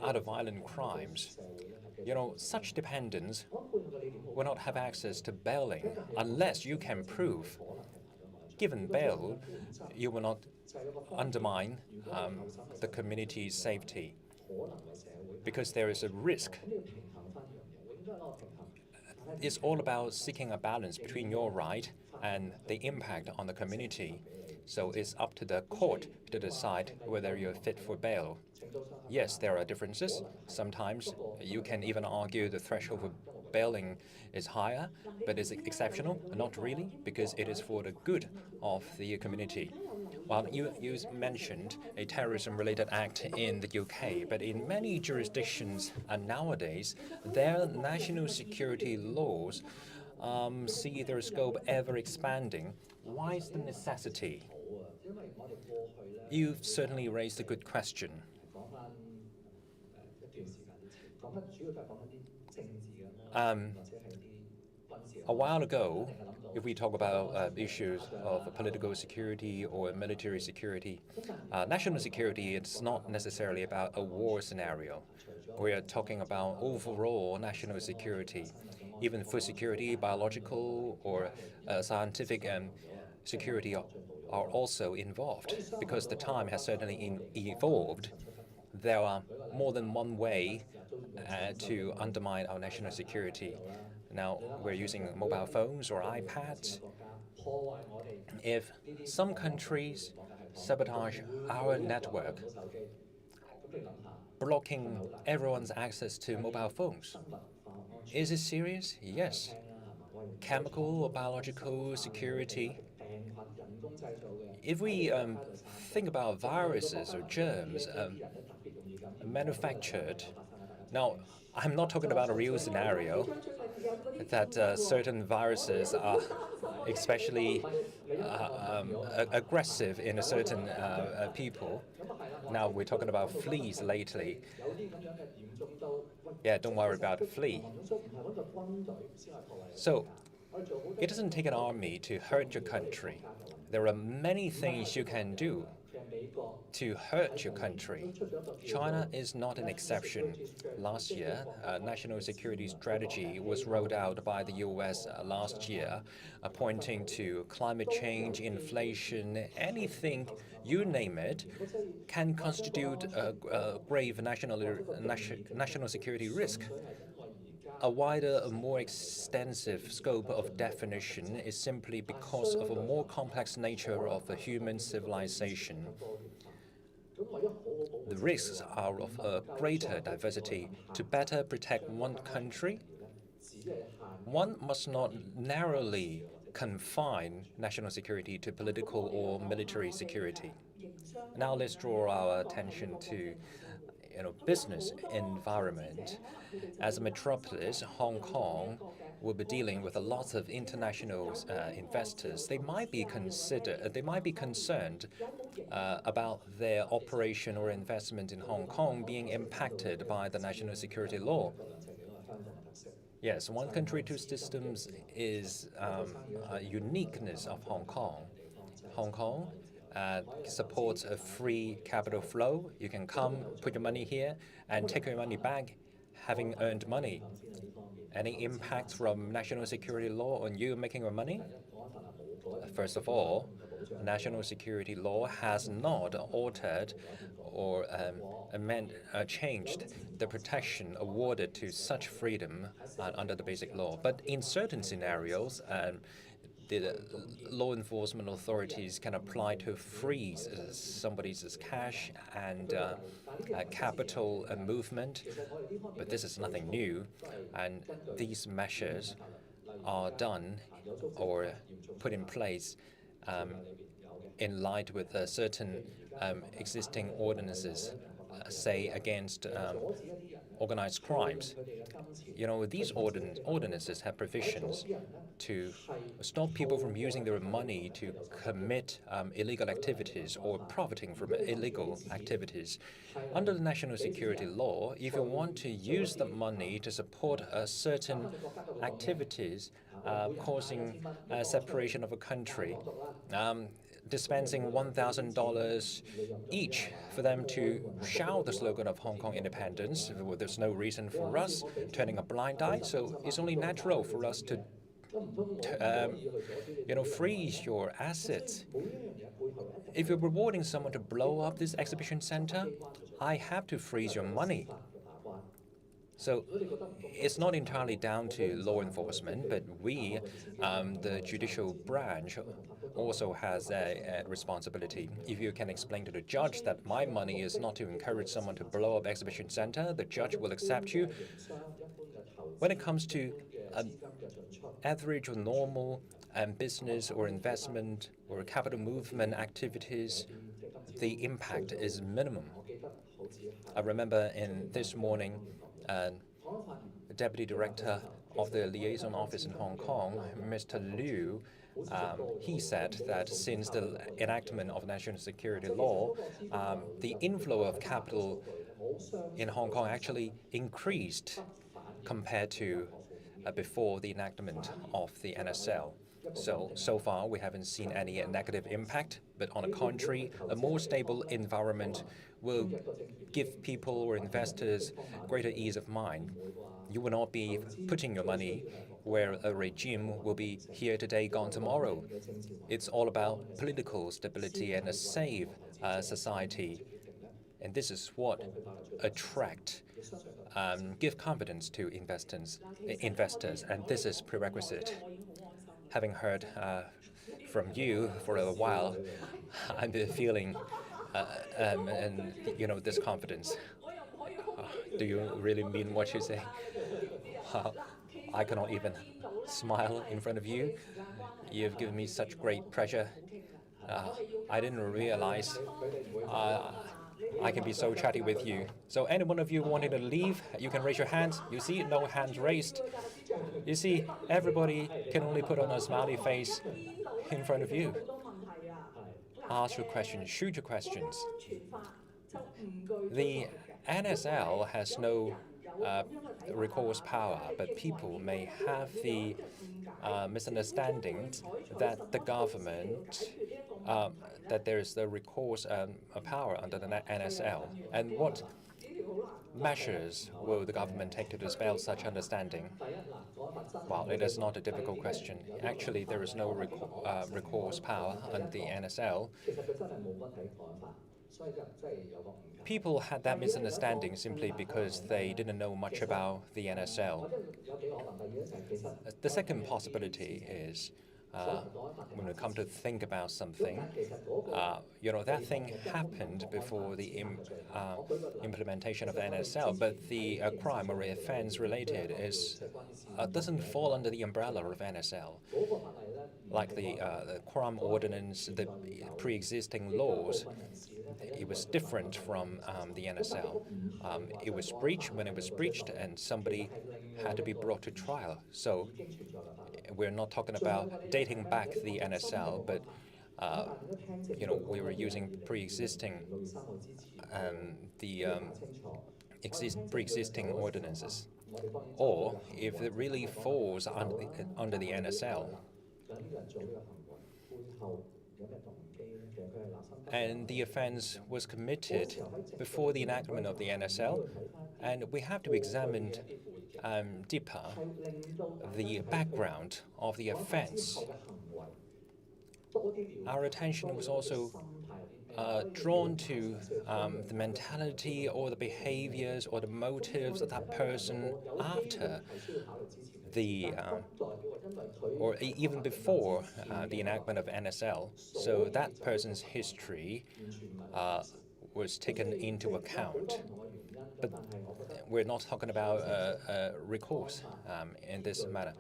other violent crimes, such dependents will not have access to bailing unless you can prove, given bail, you will not undermine the community's safety because there is a risk. It's all about seeking a balance between your right and the impact on the community. So it's up to the court to decide whether you're fit for bail. Yes, there are differences. Sometimes you can even argue the threshold for bailing is higher, but is it exceptional? Not really, because it is for the good of the community. Well, you mentioned a terrorism-related act in the UK, but in many jurisdictions nowadays, their national security laws see their scope ever expanding. Why is the necessity? You've certainly raised a good question. A while ago, if we talk about issues of political security or military security, national security, it's not necessarily about a war scenario. We are talking about overall national security. Even food security, biological or scientific security are also involved because the time has certainly evolved. There are more than one way to undermine our national security. Now, we're using mobile phones or iPads. If some countries sabotage our network, blocking everyone's access to mobile phones, is it serious? Yes. Chemical or biological security. If we think about viruses or germs manufactured, now I'm not talking about a real scenario that certain viruses are especially aggressive in a certain people. Now we're talking about fleas lately. Yeah, don't worry about a flea. So it doesn't take an army to hurt your country. There are many things you can do to hurt your country. China is not an exception. Last year, a national security strategy was rolled out by the US last year, pointing to climate change, inflation, anything, you name it, can constitute a grave national security risk. A wider, a more extensive scope of definition is simply because of a more complex nature of the human civilization. The risks are of a greater diversity. To better protect one country, one must not narrowly confine national security to political or military security. Now let's draw our attention to business environment. As a metropolis, Hong Kong will be dealing with a lot of international investors. They might be concerned about their operation or investment in Hong Kong being impacted by the national security law. Yes, one country, two systems is a uniqueness of Hong Kong. Hong Kong supports a free capital flow. You can come, put your money here, and take your money back, having earned money. Any impact from national security law on you making your money? First of all, national security law has not altered or changed the protection awarded to such freedom under the basic law. But in certain scenarios, the law enforcement authorities can apply to freeze somebody's cash and capital movement, but this is nothing new, and these measures are done or put in place in line with certain existing ordinances, say against organized crimes. These ordinances have provisions to stop people from using their money to commit illegal activities or profiting from illegal activities. Under the national security law, if you want to use the money to support certain activities causing separation of a country, dispensing $1,000 each for them to shout the slogan of Hong Kong independence. There's no reason for us turning a blind eye, so it's only natural for us to freeze your assets. If you're rewarding someone to blow up this exhibition center, I have to freeze your money. So it's not entirely down to law enforcement, but we, the judicial branch, also has a responsibility. If you can explain to the judge that my money is not to encourage someone to blow up exhibition center, the judge will accept you. When it comes to average or normal business or investment or capital movement activities, the impact is minimum. I remember in this morning, the Deputy Director of the Liaison Office in Hong Kong, Mr. Liu, he said that since the enactment of national security law, the inflow of capital in Hong Kong actually increased compared to before the enactment of the NSL. So far, we haven't seen any negative impact, but on the contrary, a more stable environment will give people or investors greater ease of mind. You will not be putting your money where a regime will be here today, gone tomorrow. It's all about political stability and a safe society. And this is what give confidence to investors, and this is prerequisite. Having heard from you for a while, I've been feeling this confidence. Do you really mean what you say? I cannot even smile in front of you. You've given me such great pleasure. I didn't realize I can be so chatty with you. So any one of you wanting to leave, you can raise your hands. You see, no hands raised. You see, everybody can only put on a smiley face in front of you. Ask your questions, shoot your questions. The NSL has no recourse power, but people may have the misunderstanding that the government that there is the recourse power under the NSL, and what measures will the government take to dispel such understanding? Well, it is not a difficult question. Actually, there is no recourse power under the NSL. People had that misunderstanding simply because they didn't know much about the NSL. The second possibility is when we come to think about something, that thing happened before the implementation of the NSL, but the crime or offense related doesn't fall under the umbrella of NSL. Like the crime ordinance, the pre-existing laws, it was different from the NSL. It was breached when it was breached, and somebody had to be brought to trial. So we're not talking about dating back the NSL, but we were using pre-existing pre-existing ordinances, or if it really falls under the NSL. And the offense was committed before the enactment of the NSL, and we have to examine deeper the background of the offense. Our attention was also drawn to the mentality or the behaviors or the motives of that person after or even before the enactment of NSL. So that person's history was taken into account. But we're not talking about recourse in this matter.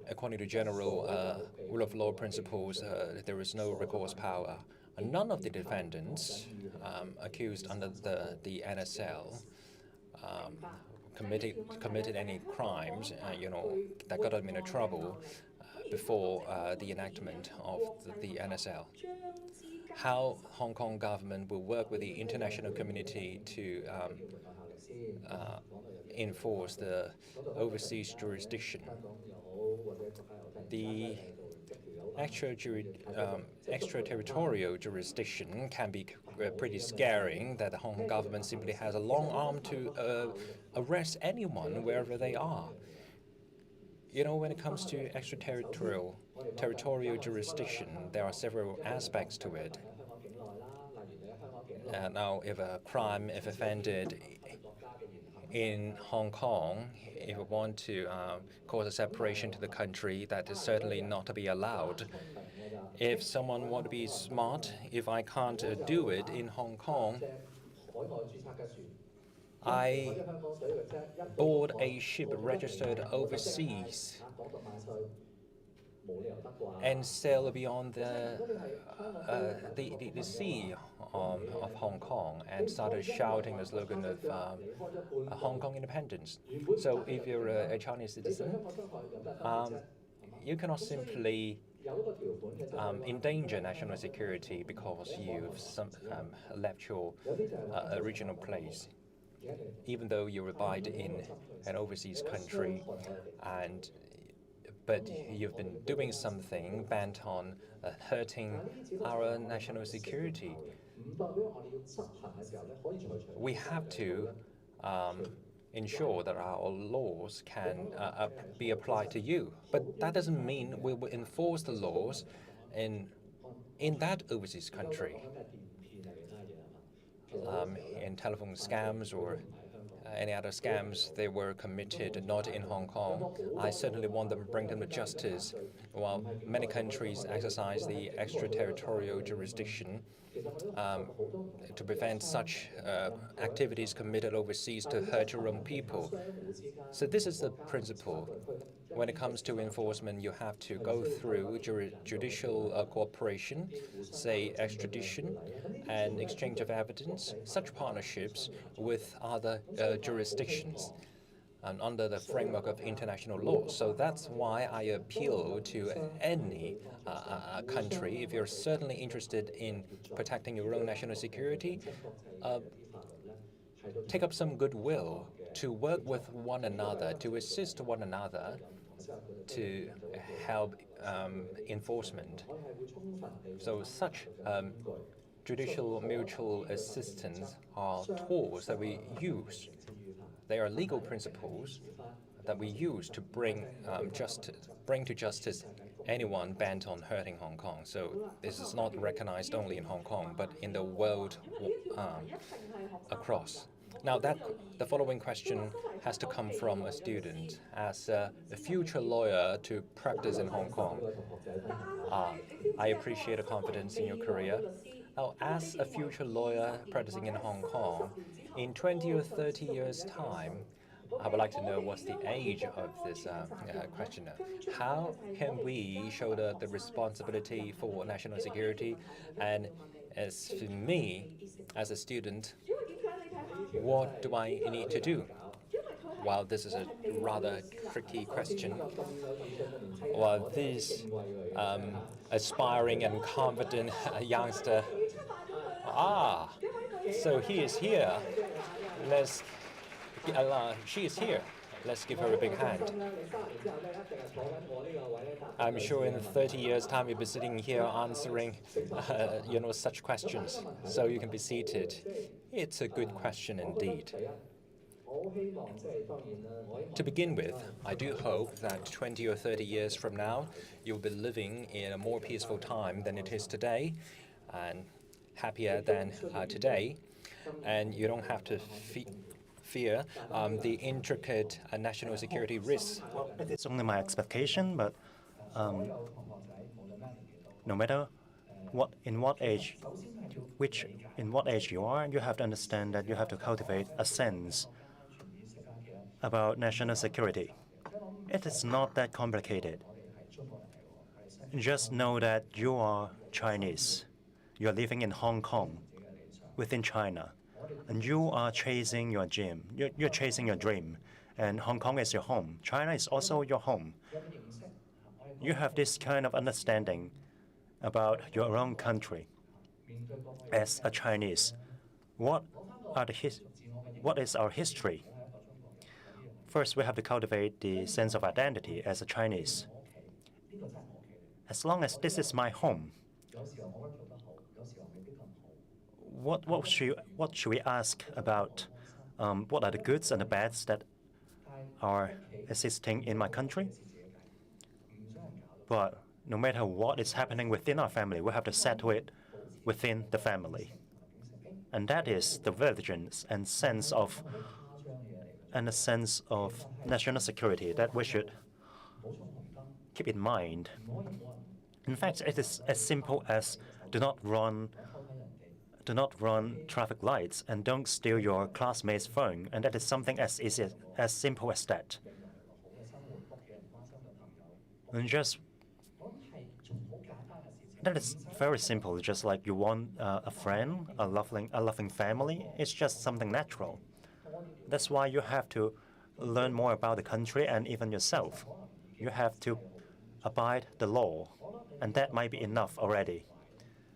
According to general rule of law principles, there is no recourse power. None of the defendants accused under the NSL committed any crimes, that got them into trouble before the enactment of the NSL. How Hong Kong government will work with the international community to enforce the overseas jurisdiction. The extraterritorial jurisdiction can be pretty scaring, that the Hong Kong government simply has a long arm to arrest anyone wherever they are. When it comes to extraterritorial jurisdiction, there are several aspects to it. Now, if a crime, if offended in Hong Kong, if we want to cause a separation to the country, that is certainly not to be allowed. If someone wants to be smart, if I can't do it in Hong Kong, I board a ship registered overseas and sail beyond the sea of Hong Kong and started shouting the slogan of Hong Kong independence. So if you're a Chinese citizen, you cannot simply endanger national security because you've left your original place, even though you reside in an overseas country, but you've been doing something bent on hurting our national security. We have to ensure that our laws can be applied to you, but that doesn't mean we will enforce the laws in that overseas country. In telephone scams or any other scams, they were committed not in Hong Kong. I certainly want them to bring them to justice. While many countries exercise the extraterritorial jurisdiction to prevent such activities committed overseas to hurt your own people. So this is the principle. When it comes to enforcement, you have to go through judicial cooperation, say extradition and exchange of evidence, such partnerships with other jurisdictions under the framework of international law. So that's why I appeal to any country. If you're certainly interested in protecting your own national security, take up some goodwill to work with one another, to assist one another, to help enforcement. So such judicial mutual assistance are tools that we use. They are legal principles that we use to bring to justice anyone bent on hurting Hong Kong. So this is not recognized only in Hong Kong, but in the world across. Now, the following question has to come from a student. As a future lawyer to practice in Hong Kong, I appreciate the confidence in your career. Now, as a future lawyer practicing in Hong Kong, in 20 or 30 years' time, I would like to know what's the age of this questioner. How can we shoulder the responsibility for national security? And as for me, as a student, what do I need to do? While this is a rather tricky question, while this aspiring and confident youngster, so he is here. She is here. Let's give her a big hand. I'm sure in 30 years' time you'll be sitting here answering, such questions. So you can be seated. It's a good question indeed. To begin with, I do hope that 20 or 30 years from now, you'll be living in a more peaceful time than it is today, and happier than today, and you don't have to fear the intricate national security risks. It's only my expectation, but no matter in what age you are, you have to understand that you have to cultivate a sense about national security. It is not that complicated. Just know that you are Chinese. You are living in Hong Kong, within China, and you are chasing your dream. You're chasing your dream, and Hong Kong is your home. China is also your home. You have this kind of understanding about your own country. As a Chinese, what is our history? First, we have to cultivate the sense of identity as a Chinese. As long as this is my home, what should we ask about? What are the goods and the bads that are existing in my country? But no matter what is happening within our family, we have to settle it within the family. And that is the vigilance and a sense of national security that we should keep in mind. In fact, it is as simple as do not run traffic lights and don't steal your classmate's phone, and that is something as easy, as simple as that. And that is very simple. Just like you want a friend, a loving family. It's just something natural. That's why you have to learn more about the country and even yourself. You have to abide the law, and that might be enough already.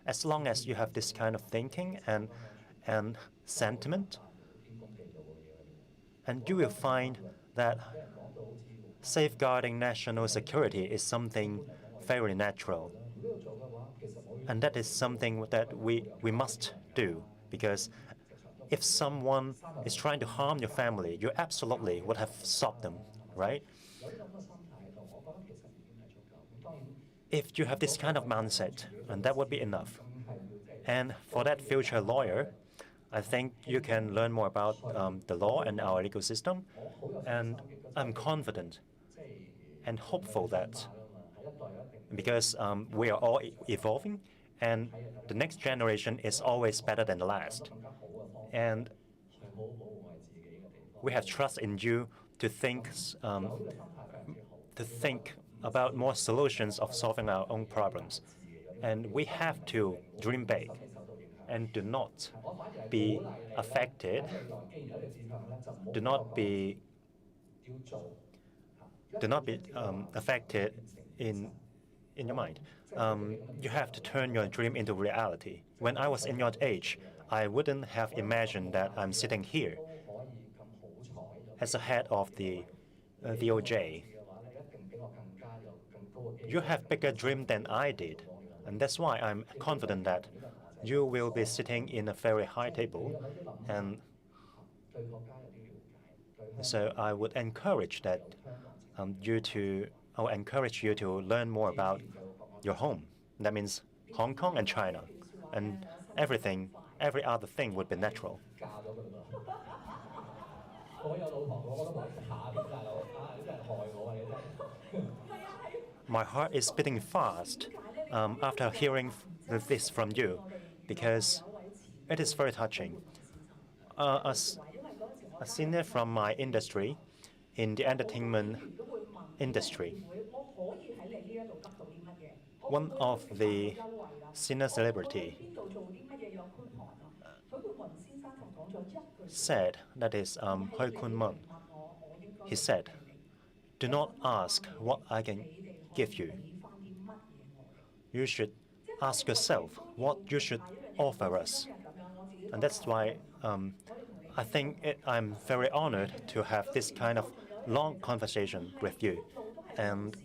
As long as you have this kind of thinking and sentiment, and you will find that safeguarding national security is something very natural. And that is something that we must do, because if someone is trying to harm your family, you absolutely would have stopped them, right? If you have this kind of mindset, and that would be enough. And for that future lawyer, I think you can learn more about the law and our legal system. And I'm confident and hopeful that because we are all evolving, and the next generation is always better than the last. And we have trust in you to think about more solutions of solving our own problems. And we have to dream big and do not be affected. Do not be affected in your mind. You have to turn your dream into reality. When I was in your age, I wouldn't have imagined that I'm sitting here as a head of the DOJ. You have bigger dream than I did, and that's why I'm confident that you will be sitting in a very high table, and so I would encourage that I will encourage you to learn more about your home. That means Hong Kong and China, and every other thing would be natural. My heart is beating fast after hearing this from you, because it is very touching. As a senior from my industry, in the entertainment industry, one of the senior celebrity said, that is Hui Kun Mun, he said, "Do not ask what I can give you. You should ask yourself what you should offer us." And that's why I'm very honored to have this kind of long conversation with you. And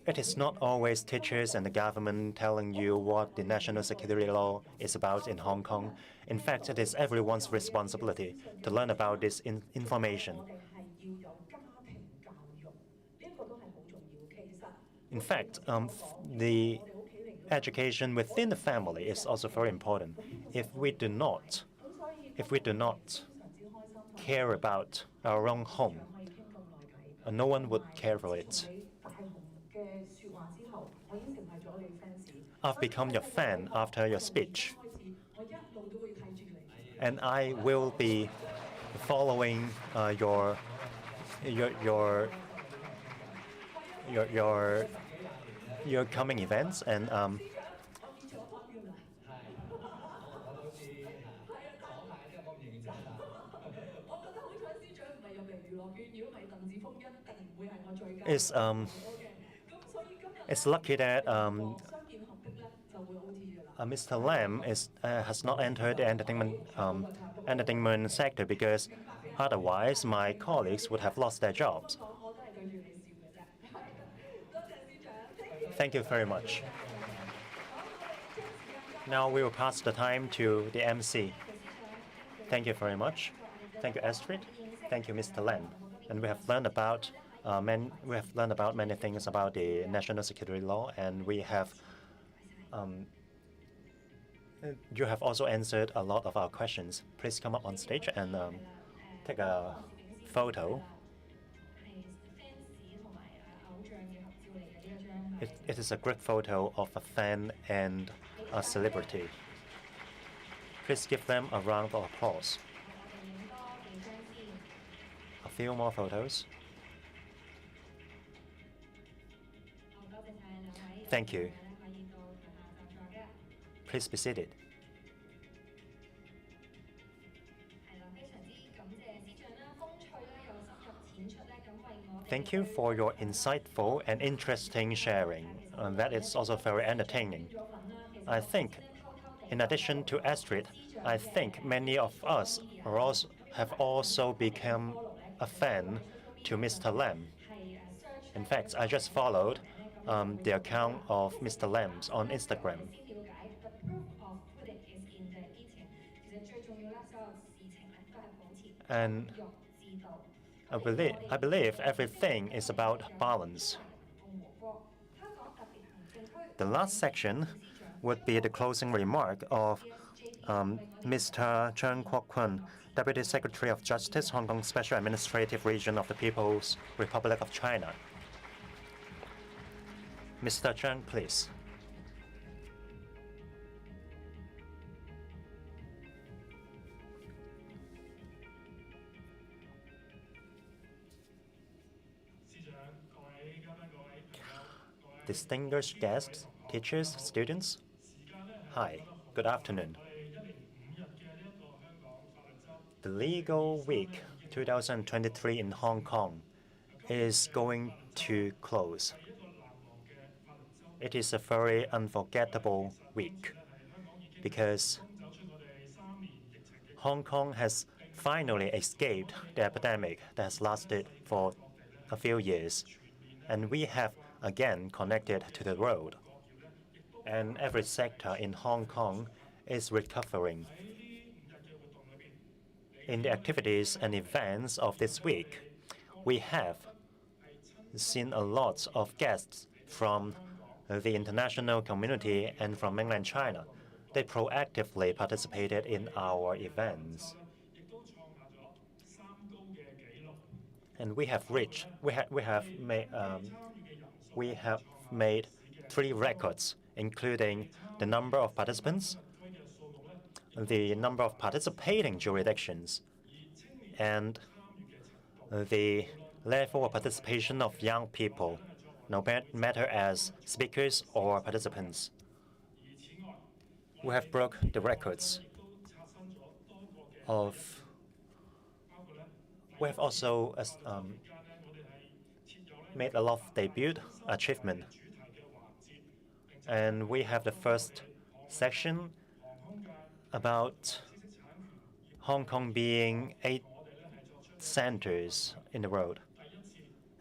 it is not always teachers and the government telling you what the national security law is about in Hong Kong. In fact, it is everyone's responsibility to learn about this information. In fact, the education within the family is also very important. If we do not care about our own home, no one would care for it. I've become your fan after your speech, and I will be following your coming events, and it's lucky that Mr. Lam has not entered the entertainment sector, because otherwise my colleagues would have lost their jobs. Thank you very much. Now we will pass the time to the MC. Thank you very much. Thank you, Astrid. Thank you, Mr. Lam. And we have learned about many things about the national security law, and you have also answered a lot of our questions. Please come up on stage and take a photo. It is a great photo of a fan and a celebrity. Please give them a round of applause. A few more photos. Thank you. Please be seated. Thank you for your insightful and interesting sharing. That is also very entertaining. I think, in addition to Astrid, I think many of us have also become a fan to Mr. Lam. In fact, I just followed the account of Mr. Lam's on Instagram. And I believe everything is about balance. The last section would be the closing remark of Mr. Cheung Kwok Kun, Deputy Secretary of Justice, Hong Kong Special Administrative Region of the People's Republic of China. Mr. Cheung, please. Distinguished guests, teachers, students, hi, good afternoon. The Legal Week 2023 in Hong Kong is going to close. It is a very unforgettable week because Hong Kong has finally escaped the epidemic that has lasted for a few years. and we have again connected to the road. And every sector in Hong Kong is recovering. In the activities and events of this week, we have seen a lot of guests from the international community and from mainland China. They proactively participated in our events. And we have made 3 records, including the number of participants, the number of participating jurisdictions, and the level of participation of young people, no matter as speakers or participants. We have broke the records of. We have also made a lot of debut achievement, and we have the first section about Hong Kong being 8 centers in the world.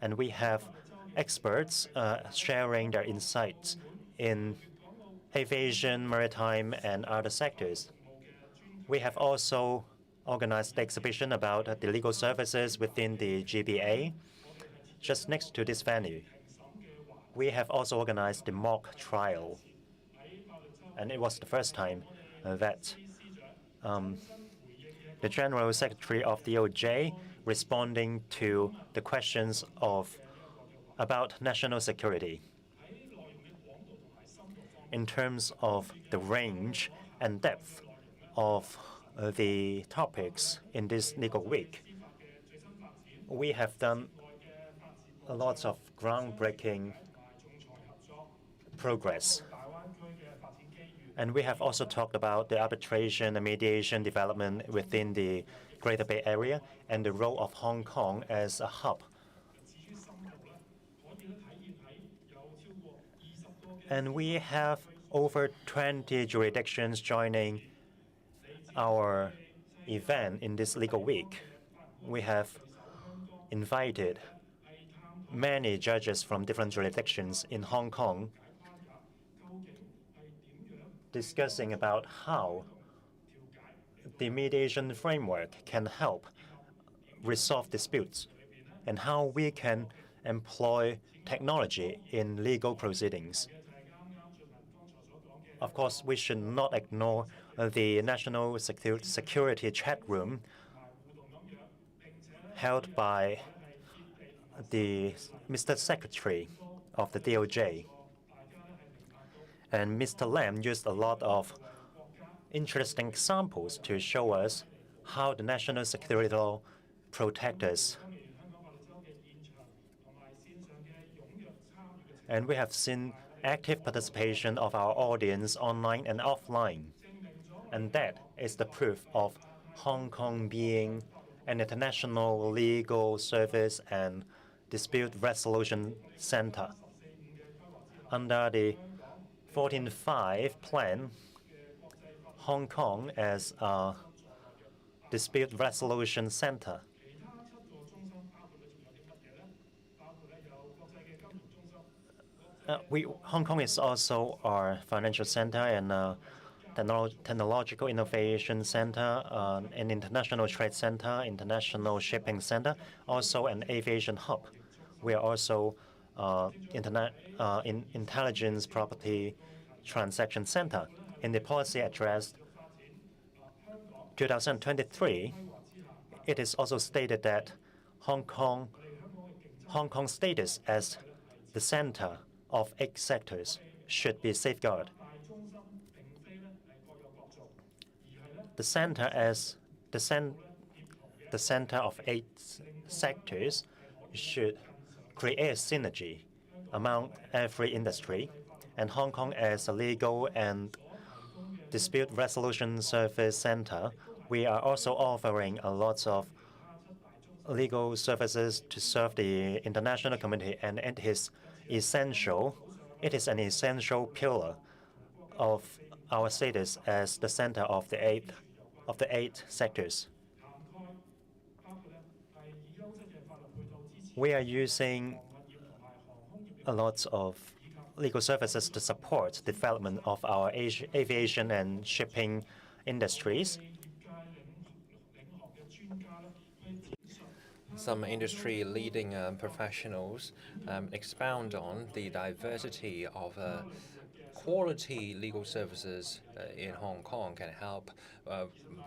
And we have experts sharing their insights in aviation, maritime, and other sectors. We have also organized the exhibition about the legal services within the GBA, just next to this venue. We have also organized the mock trial, and it was the first time that the General Secretary of the DOJ responding to the questions about national security. In terms of the range and depth of the topics in this legal week, we have done a lot of groundbreaking progress. And we have also talked about the arbitration and mediation development within the Greater Bay Area and the role of Hong Kong as a hub. And we have over 20 jurisdictions joining our event in this legal week. We have invited many judges from different jurisdictions in Hong Kong discussing about how the mediation framework can help resolve disputes and how we can employ technology in legal proceedings. Of course, we should not ignore the National Security Chatroom held by the Mr. Secretary of the DOJ. And Mr. Lam used a lot of interesting examples to show us how the national security law protects us. And we have seen active participation of our audience online and offline. And that is the proof of Hong Kong being an international legal service and dispute resolution center. Under the 14.5 plan, Hong Kong as a dispute resolution center. Hong Kong is also our financial center and technological innovation center, an international trade center, international shipping center, also an aviation hub. We are also intelligence property transaction center. In the policy address 2023, it is also stated that Hong Kong's status as the center of 8 sectors should be safeguarded. The center of 8 sectors should create synergy among every industry, and Hong Kong as a legal and dispute resolution service center, we are also offering a lot of legal services to serve the international community, and it is essential. It is an essential pillar of our status as the center of the eight sectors. We are using a lot of legal services to support development of our aviation and shipping industries. Some industry leading professionals expound on the diversity of quality legal services in Hong Kong can help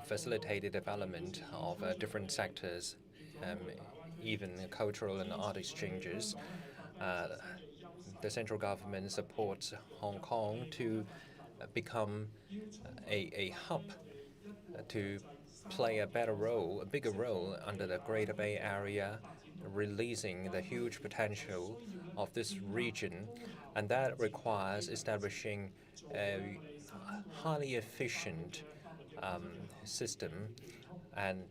facilitate the development of different sectors, um, even cultural and art exchanges. Uh, the central government supports Hong Kong to become a hub to play a better role, a bigger role under the Greater Bay Area, releasing the huge potential of this region, and that requires establishing a highly efficient system and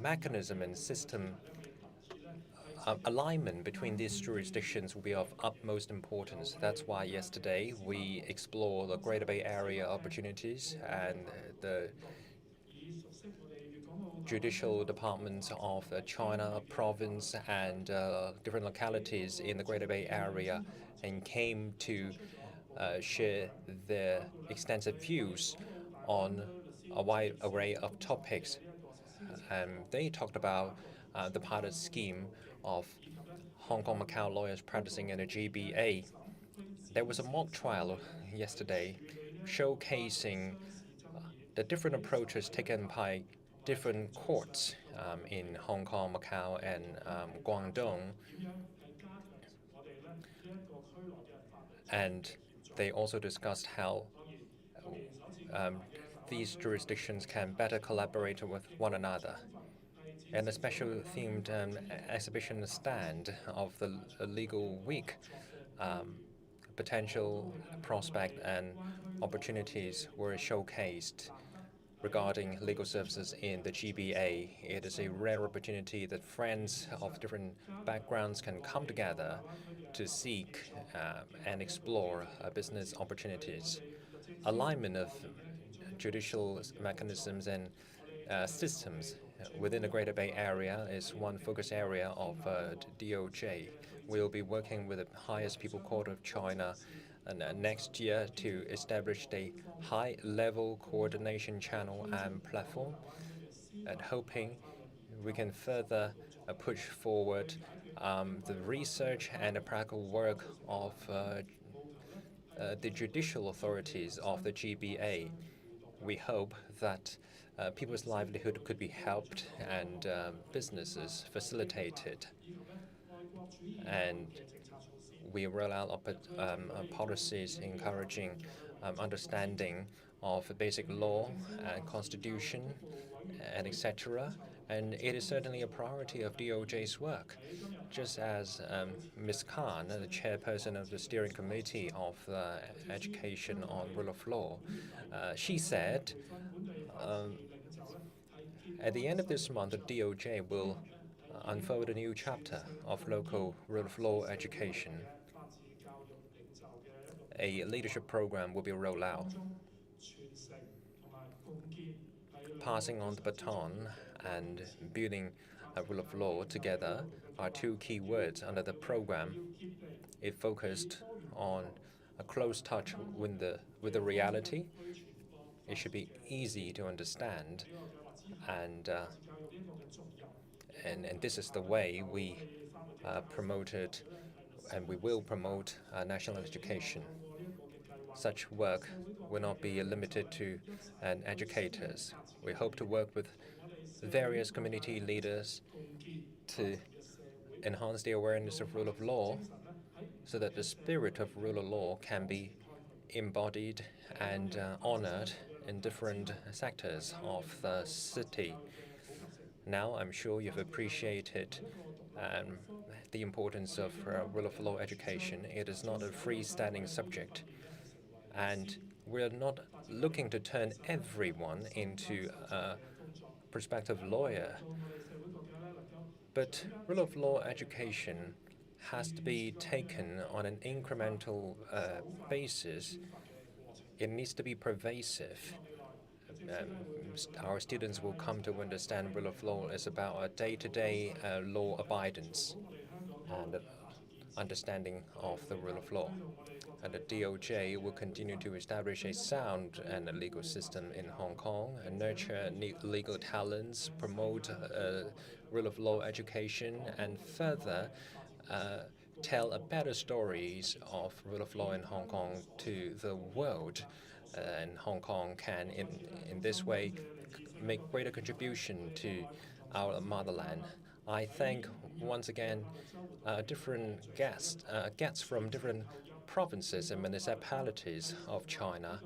mechanism and system alignment between these jurisdictions will be of utmost importance. That's why yesterday we explored the Greater Bay Area opportunities and the judicial departments of China province and different localities in the Greater Bay Area and came to share their extensive views on a wide array of topics. They talked about the pilot scheme of Hong Kong Macau lawyers practicing in a GBA. There was a mock trial yesterday showcasing the different approaches taken by different courts in Hong Kong, Macau, and Guangdong. And they also discussed how um, these jurisdictions can better collaborate with one another. And a special themed exhibition stand of the legal week, potential prospect and opportunities were showcased regarding legal services in the GBA. It is a rare opportunity that friends of different backgrounds can come together to seek and explore business opportunities. Alignment of judicial mechanisms and systems within the Greater Bay Area is one focus area of DOJ. We'll be working with the highest people court of China and next year to establish a high-level coordination channel and platform, and hoping we can further push forward the research and the practical work of the judicial authorities of the GBA. We hope that people's livelihood could be helped and businesses facilitated. And we roll out policies encouraging understanding of basic law and constitution and etc. And it is certainly a priority of DOJ's work. Just as Ms. Khan, the chairperson of the steering committee of education on rule of law, she said at the end of this month, the DOJ will unfold a new chapter of local rule of law education. A leadership program will be rolled out. Passing on the baton and building a rule of law together are two key words under the program. It focused on a close touch with the reality. It should be easy to understand, and this is the way we promoted and we will promote national education. Such work will not be limited to educators. We hope to work with various community leaders to enhance the awareness of rule of law so that the spirit of rule of law can be embodied and honored in different sectors of the city. Now, I'm sure you've appreciated the importance of rule of law education. It is not a freestanding subject, and we're not looking to turn everyone into a prospective lawyer. But rule of law education has to be taken on an incremental basis. It needs to be pervasive. Our students will come to understand rule of law is about a day-to-day law abidance. And understanding of the rule of law. And the DOJ will continue to establish a sound and a legal system in Hong Kong and nurture legal talents, promote rule of law education, and further tell a better stories of rule of law in Hong Kong to the world. And Hong Kong can, in this way, make greater contribution to our motherland. I thank once again different guests from different provinces and municipalities of China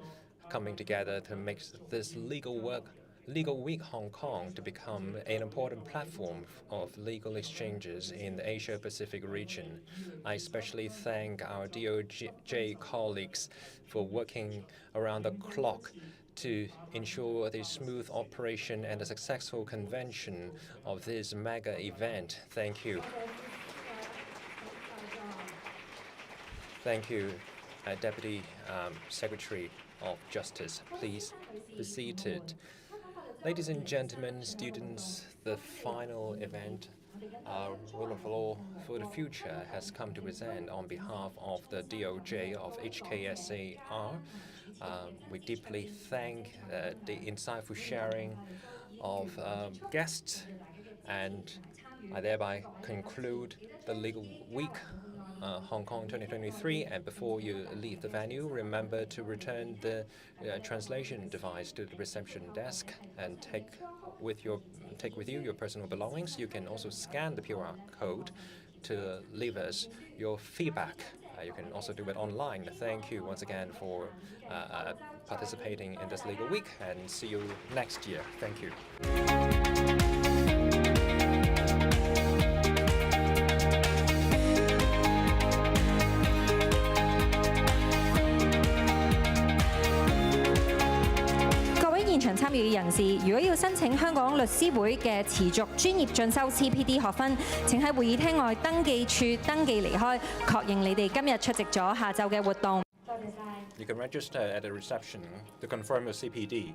coming together to make this Legal Week Hong Kong to become an important platform of legal exchanges in the Asia-Pacific region. I especially thank our DOJ colleagues for working around the clock to ensure the smooth operation and the successful convention of this mega event. Thank you. Thank you, Deputy Secretary of Justice. Please be seated. Ladies and gentlemen, students, the final event, Rule of Law for the Future, has come to its end. On behalf of the DOJ of HKSAR, we deeply thank the insightful sharing of guests, and I thereby conclude the Legal Week Hong Kong 2023. And before you leave the venue, remember to return the translation device to the reception desk and take with you your personal belongings. You can also scan the QR code to leave us your feedback. You can also do it online. Thank you once again for participating in this Legal Week, and see you next year. Thank you. 現場參與嘅人士，如果要申請香港律師會嘅持續專業進修 CPD 學分，請喺會議廳外登記處登記離開，確認你哋今日出席咗下晝嘅活動。多謝晒。You can register at the reception to confirm your CPD.